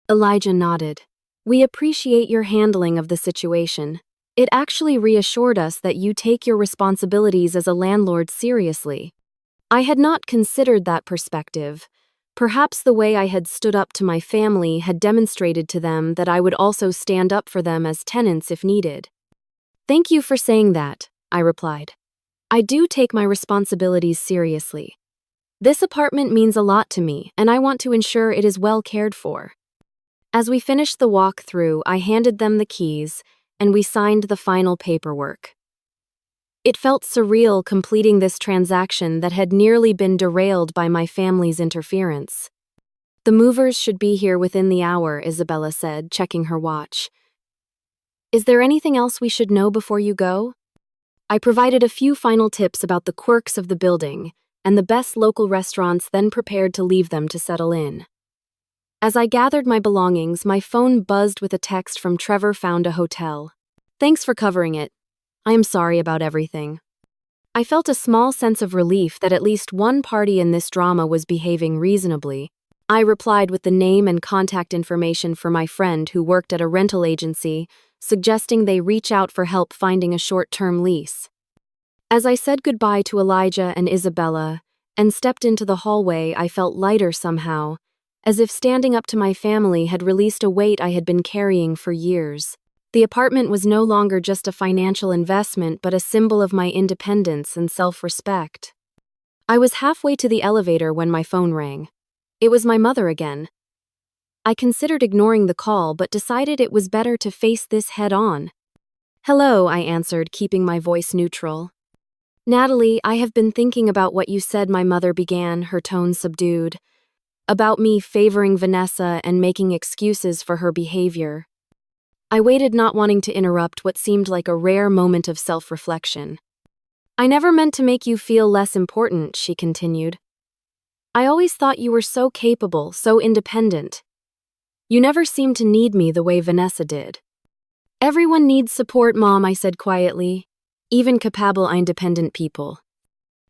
Elijah nodded. "We appreciate your handling of the situation. It actually reassured us that you take your responsibilities as a landlord seriously." I had not considered that perspective. Perhaps the way I had stood up to my family had demonstrated to them that I would also stand up for them as tenants if needed. "Thank you for saying that," I replied. "I do take my responsibilities seriously. This apartment means a lot to me, and I want to ensure it is well cared for." As we finished the walk-through, I handed them the keys, and we signed the final paperwork. It felt surreal completing this transaction that had nearly been derailed by my family's interference. "The movers should be here within the hour," Isabella said, checking her watch. "Is there anything else we should know before you go?" I provided a few final tips about the quirks of the building and the best local restaurants, then prepared to leave them to settle in. As I gathered my belongings, my phone buzzed with a text from Trevor. "Found a hotel. Thanks for covering it. I am sorry about everything." I felt a small sense of relief that at least one party in this drama was behaving reasonably. I replied with the name and contact information for my friend who worked at a rental agency, suggesting they reach out for help finding a short-term lease. As I said goodbye to Elijah and Isabella and stepped into the hallway, I felt lighter somehow, as if standing up to my family had released a weight I had been carrying for years. The apartment was no longer just a financial investment, but a symbol of my independence and self-respect. I was halfway to the elevator when my phone rang. It was my mother again. I considered ignoring the call, but decided it was better to face this head-on. "Hello," I answered, keeping my voice neutral. "Natalie, I have been thinking about what you said," my mother began, her tone subdued. "About me favoring Vanessa and making excuses for her behavior." I waited, not wanting to interrupt what seemed like a rare moment of self-reflection. "I never meant to make you feel less important," she continued. "I always thought you were so capable, so independent. You never seemed to need me the way Vanessa did." "Everyone needs support, Mom," I said quietly. "Even capable, independent people."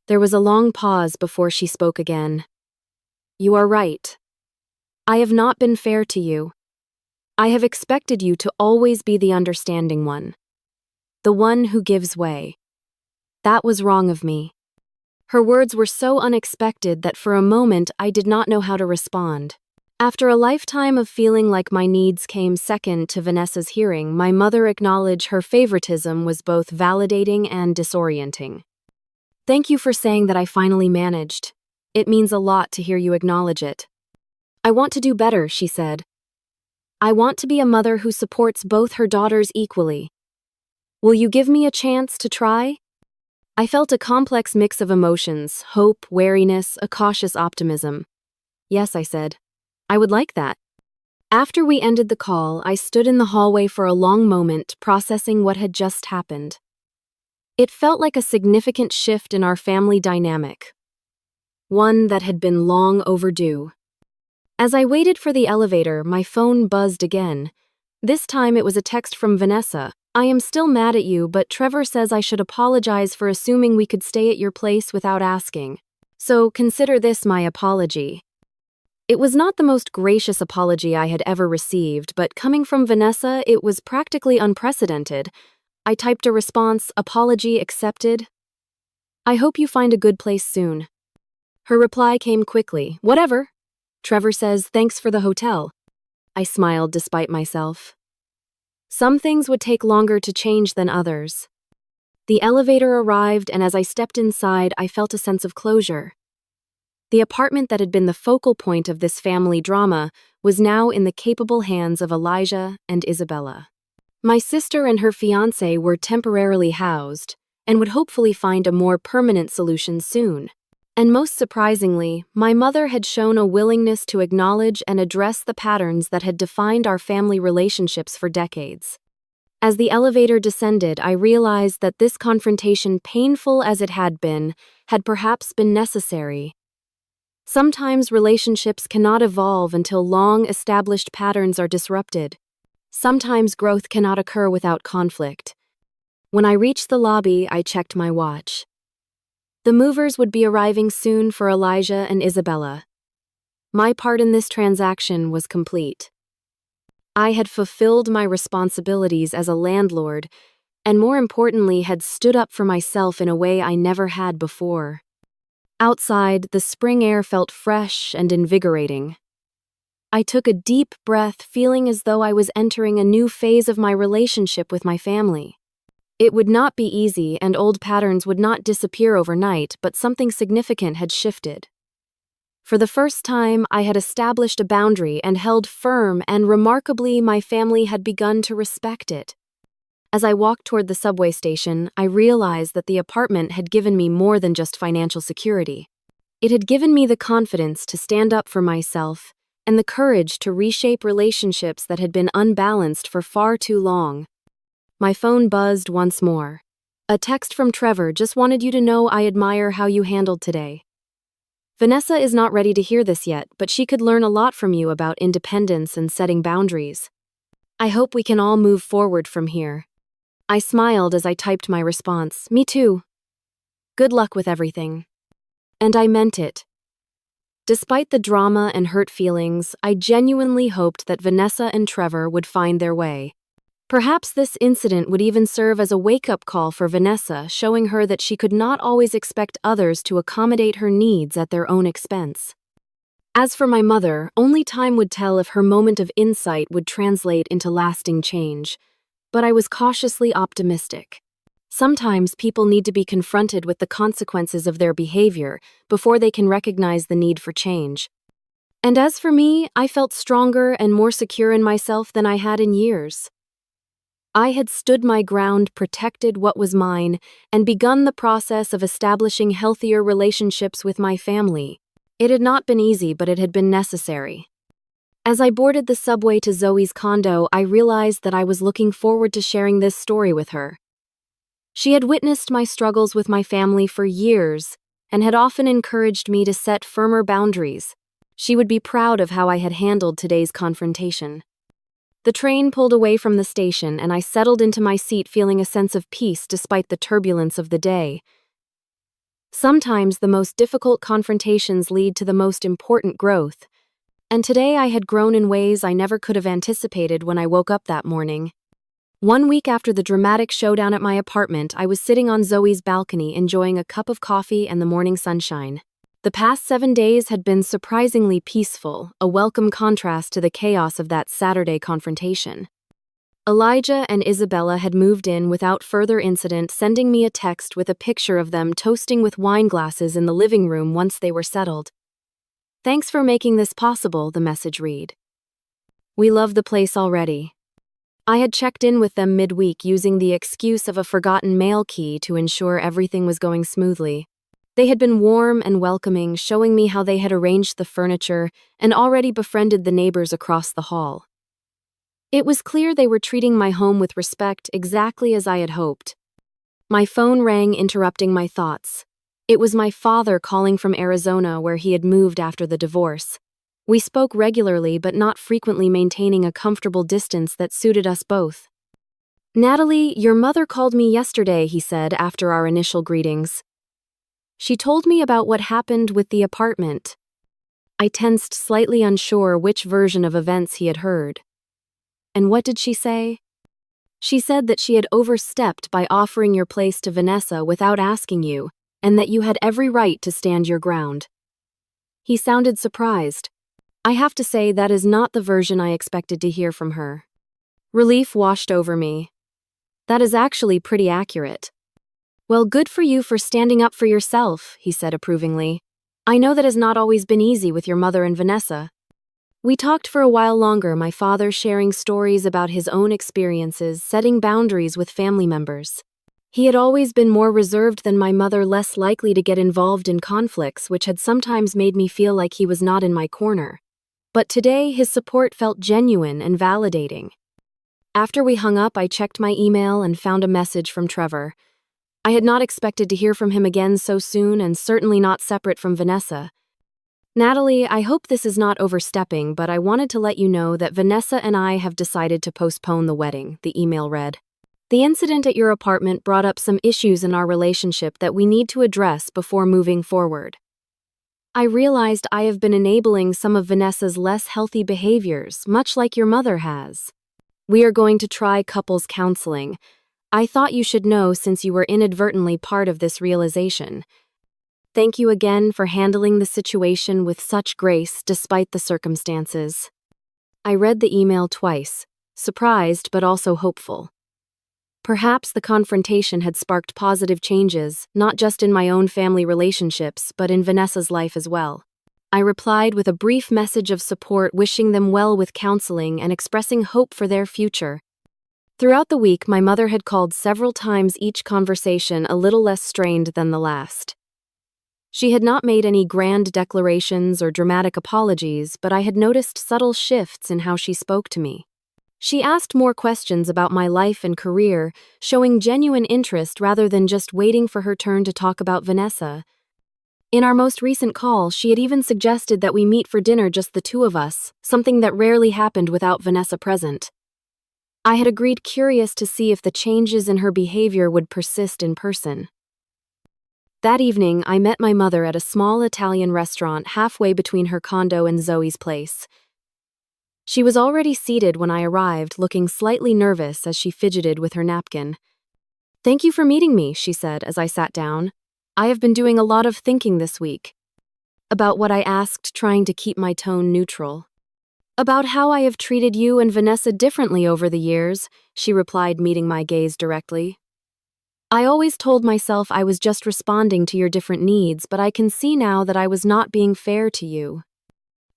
There was a long pause before she spoke again. "You are right. I have not been fair to you. I have expected you to always be the understanding one. The one who gives way. That was wrong of me." Her words were so unexpected that for a moment I did not know how to respond. After a lifetime of feeling like my needs came second to Vanessa's hearing, my mother acknowledged her favoritism was both validating and disorienting. "Thank you for saying that. I finally managed. It means a lot to hear you acknowledge it." "I want to do better," she said. "I want to be a mother who supports both her daughters equally. Will you give me a chance to try?" I felt a complex mix of emotions: hope, wariness, a cautious optimism. "Yes," I said. "I would like that." After we ended the call, I stood in the hallway for a long moment, processing what had just happened. It felt like a significant shift in our family dynamic, one that had been long overdue. As I waited for the elevator, my phone buzzed again. This time it was a text from Vanessa. "I am still mad at you, but Trevor says I should apologize for assuming we could stay at your place without asking. So consider this my apology." It was not the most gracious apology I had ever received, but coming from Vanessa, it was practically unprecedented. I typed a response: "Apology accepted. I hope you find a good place soon." Her reply came quickly: "Whatever. Trevor says thanks for the hotel." I smiled despite myself. Some things would take longer to change than others. The elevator arrived, and as I stepped inside, I felt a sense of closure. The apartment that had been the focal point of this family drama was now in the capable hands of Elijah and Isabella. My sister and her fiance were temporarily housed and would hopefully find a more permanent solution soon. And most surprisingly, my mother had shown a willingness to acknowledge and address the patterns that had defined our family relationships for decades. As the elevator descended, I realized that this confrontation, painful as it had perhaps been necessary. Sometimes relationships cannot evolve until long-established patterns are disrupted. Sometimes growth cannot occur without conflict. When I reached the lobby, I checked my watch. The movers would be arriving soon for Elijah and Isabella. My part in this transaction was complete. I had fulfilled my responsibilities as a landlord, and more importantly, had stood up for myself in a way I never had before. Outside, the spring air felt fresh and invigorating. I took a deep breath, feeling as though I was entering a new phase of my relationship with my family. It would not be easy, and old patterns would not disappear overnight, but something significant had shifted. For the first time, I had established a boundary and held firm, and remarkably, my family had begun to respect it. As I walked toward the subway station, I realized that the apartment had given me more than just financial security. It had given me the confidence to stand up for myself and the courage to reshape relationships that had been unbalanced for far too long. My phone buzzed once more. A text from Trevor: "Just wanted you to know I admire how you handled today. Vanessa is not ready to hear this yet, but she could learn a lot from you about independence and setting boundaries. I hope we can all move forward from here." I smiled as I typed my response. "Me too. Good luck with everything." And I meant it. Despite the drama and hurt feelings, I genuinely hoped that Vanessa and Trevor would find their way. Perhaps this incident would even serve as a wake-up call for Vanessa, showing her that she could not always expect others to accommodate her needs at their own expense. As for my mother, only time would tell if her moment of insight would translate into lasting change, but I was cautiously optimistic. Sometimes people need to be confronted with the consequences of their behavior before they can recognize the need for change. And as for me, I felt stronger and more secure in myself than I had in years. I had stood my ground, protected what was mine, and begun the process of establishing healthier relationships with my family. It had not been easy, but it had been necessary. As I boarded the subway to Zoe's condo, I realized that I was looking forward to sharing this story with her. She had witnessed my struggles with my family for years and had often encouraged me to set firmer boundaries. She would be proud of how I had handled today's confrontation. The train pulled away from the station, and I settled into my seat feeling a sense of peace despite the turbulence of the day. Sometimes the most difficult confrontations lead to the most important growth, and today I had grown in ways I never could have anticipated when I woke up that morning. 1 week after the dramatic showdown at my apartment, I was sitting on Zoe's balcony enjoying a cup of coffee and the morning sunshine. The past 7 days had been surprisingly peaceful, a welcome contrast to the chaos of that Saturday confrontation. Elijah and Isabella had moved in without further incident, sending me a text with a picture of them toasting with wine glasses in the living room once they were settled. "Thanks for making this possible," the message read. "We love the place already." I had checked in with them midweek using the excuse of a forgotten mail key to ensure everything was going smoothly. They had been warm and welcoming, showing me how they had arranged the furniture and already befriended the neighbors across the hall. It was clear they were treating my home with respect, exactly as I had hoped. My phone rang, interrupting my thoughts. It was my father calling from Arizona, where he had moved after the divorce. We spoke regularly, but not frequently, maintaining a comfortable distance that suited us both. "Natalie, your mother called me yesterday," he said after our initial greetings. "She told me about what happened with the apartment." I tensed, slightly unsure which version of events he had heard. "And what did she say?" "She said that she had overstepped by offering your place to Vanessa without asking you, and that you had every right to stand your ground." He sounded surprised. I have to say that is not the version I expected to hear from her. Relief washed over me. "That is actually pretty accurate." "Well, good for you for standing up for yourself," he said approvingly. I know that has not always been easy with your mother and Vanessa. We talked for a while longer, my father sharing stories about his own experiences, setting boundaries with family members. He had always been more reserved than my mother, less likely to get involved in conflicts, which had sometimes made me feel like he was not in my corner. But today, his support felt genuine and validating. After we hung up, I checked my email and found a message from Trevor. I had not expected to hear from him again so soon, and certainly not separate from Vanessa. Natalie, I hope this is not overstepping, but I wanted to let you know that Vanessa and I have decided to postpone the wedding, the email read. The incident at your apartment brought up some issues in our relationship that we need to address before moving forward. I realized I have been enabling some of Vanessa's less healthy behaviors, much like your mother has. We are going to try couples counseling. I thought you should know since you were inadvertently part of this realization. Thank you again for handling the situation with such grace despite the circumstances. I read the email twice, surprised but also hopeful. Perhaps the confrontation had sparked positive changes, not just in my own family relationships, but in Vanessa's life as well. I replied with a brief message of support, wishing them well with counseling and expressing hope for their future. Throughout the week, my mother had called several times, each conversation a little less strained than the last. She had not made any grand declarations or dramatic apologies, but I had noticed subtle shifts in how she spoke to me. She asked more questions about my life and career, showing genuine interest rather than just waiting for her turn to talk about Vanessa. In our most recent call, she had even suggested that we meet for dinner, just the two of us, something that rarely happened without Vanessa present. I had agreed, curious to see if the changes in her behavior would persist in person. That evening, I met my mother at a small Italian restaurant halfway between her condo and Zoe's place. She was already seated when I arrived, looking slightly nervous as she fidgeted with her napkin. "Thank you for meeting me," she said as I sat down. "I have been doing a lot of thinking this week." About what I asked, trying to keep my tone neutral. "About how I have treated you and Vanessa differently over the years," she replied, meeting my gaze directly. "I always told myself I was just responding to your different needs, but I can see now that I was not being fair to you."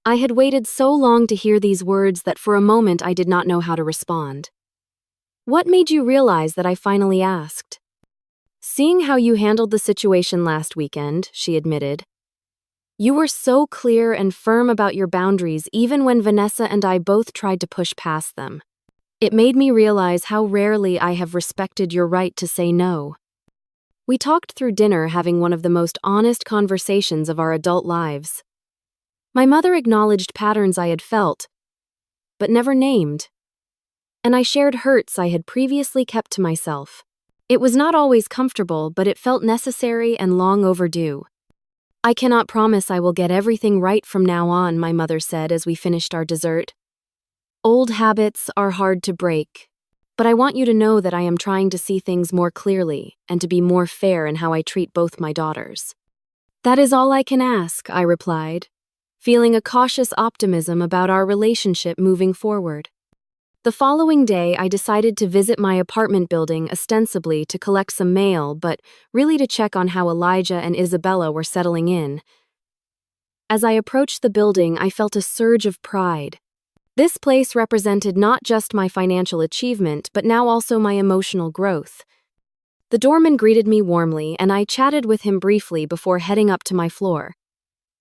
I had waited so long to hear these words that for a moment I did not know how to respond. "What made you realize that?" I finally asked. "Seeing how you handled the situation last weekend," she admitted. "You were so clear and firm about your boundaries even when Vanessa and I both tried to push past them. It made me realize how rarely I have respected your right to say no." We talked through dinner, having one of the most honest conversations of our adult lives. My mother acknowledged patterns I had felt, but never named. And I shared hurts I had previously kept to myself. It was not always comfortable, but it felt necessary and long overdue. "I cannot promise I will get everything right from now on," my mother said as we finished our dessert. "Old habits are hard to break, but I want you to know that I am trying to see things more clearly and to be more fair in how I treat both my daughters." "That is all I can ask," I replied, feeling a cautious optimism about our relationship moving forward. The following day, I decided to visit my apartment building, ostensibly to collect some mail, but really to check on how Elijah and Isabella were settling in. As I approached the building, I felt a surge of pride. This place represented not just my financial achievement, but now also my emotional growth. The doorman greeted me warmly, and I chatted with him briefly before heading up to my floor.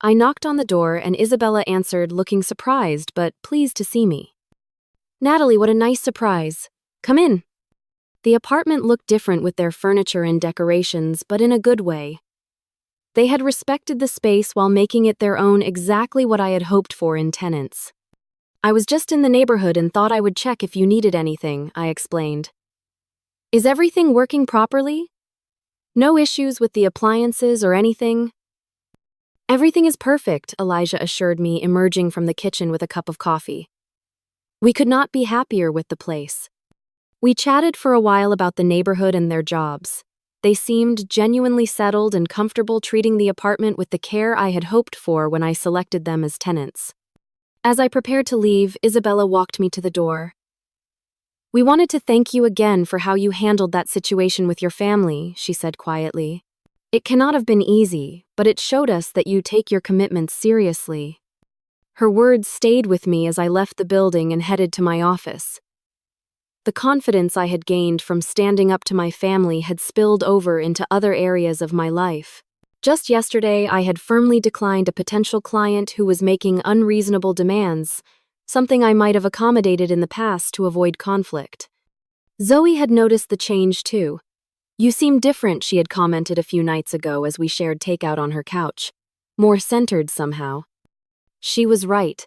I knocked on the door, and Isabella answered, looking surprised but pleased to see me. "Natalie, what a nice surprise. Come in." The apartment looked different with their furniture and decorations, but in a good way. They had respected the space while making it their own, exactly what I had hoped for in Tenants. "I was just in the neighborhood and thought I would check if you needed anything," I explained. "Is everything working properly? No issues with the appliances or anything?" "Everything is perfect," Elijah assured me, emerging from the kitchen with a cup of coffee. We could not be happier with the place. We chatted for a while about the neighborhood and their jobs. They seemed genuinely settled and comfortable, treating the apartment with the care I had hoped for when I selected them as tenants. As I prepared to leave, Isabella walked me to the door. "We wanted to thank you again for how you handled that situation with your family," she said quietly. "It cannot have been easy, but it showed us that you take your commitments seriously." Her words stayed with me as I left the building and headed to my office. The confidence I had gained from standing up to my family had spilled over into other areas of my life. Just yesterday, I had firmly declined a potential client who was making unreasonable demands, something I might have accommodated in the past to avoid conflict. Zoe had noticed the change too. "You seem different," she had commented a few nights ago as we shared takeout on her couch. "More centered somehow." She was right.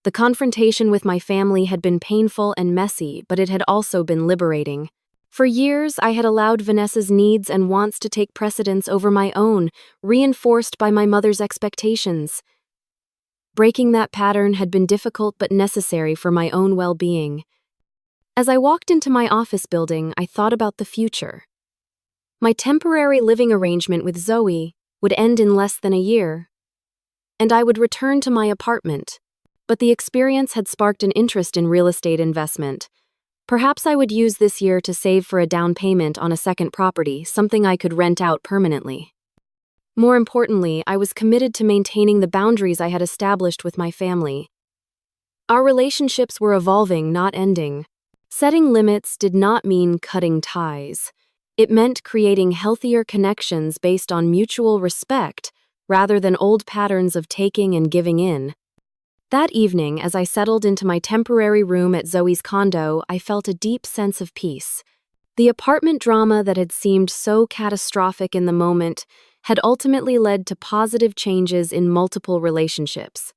The confrontation with my family had been painful and messy, but it had also been liberating. For years, I had allowed Vanessa's needs and wants to take precedence over my own, reinforced by my mother's expectations. Breaking that pattern had been difficult but necessary for my own well-being. As I walked into my office building, I thought about the future. My temporary living arrangement with Zoe would end in less than a year, and I would return to my apartment. But the experience had sparked an interest in real estate investment. Perhaps I would use this year to save for a down payment on a second property, something I could rent out permanently. More importantly, I was committed to maintaining the boundaries I had established with my family. Our relationships were evolving, not ending. Setting limits did not mean cutting ties. It meant creating healthier connections based on mutual respect rather than old patterns of taking and giving in. That evening, as I settled into my temporary room at Zoe's condo, I felt a deep sense of peace. The apartment drama that had seemed so catastrophic in the moment had ultimately led to positive changes in multiple relationships.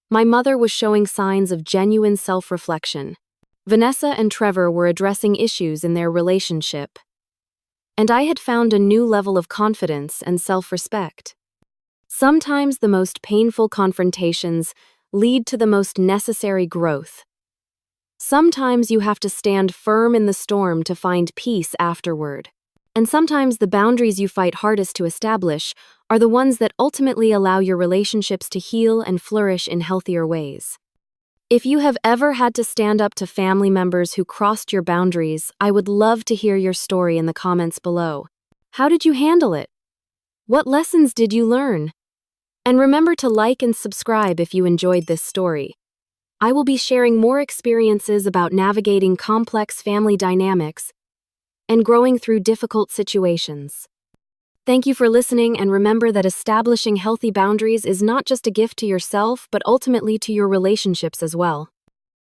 My mother was showing signs of genuine self-reflection. Vanessa and Trevor were addressing issues in their relationship. And I had found a new level of confidence and self-respect. Sometimes the most painful confrontations lead to the most necessary growth. Sometimes you have to stand firm in the storm to find peace afterward. And sometimes the boundaries you fight hardest to establish are the ones that ultimately allow your relationships to heal and flourish in healthier ways. If you have ever had to stand up to family members who crossed your boundaries, I would love to hear your story in the comments below. How did you handle it? What lessons did you learn? And remember to like and subscribe if you enjoyed this story. I will be sharing more experiences about navigating complex family dynamics and growing through difficult situations. Thank you for listening, and remember that establishing healthy boundaries is not just a gift to yourself, but ultimately to your relationships as well.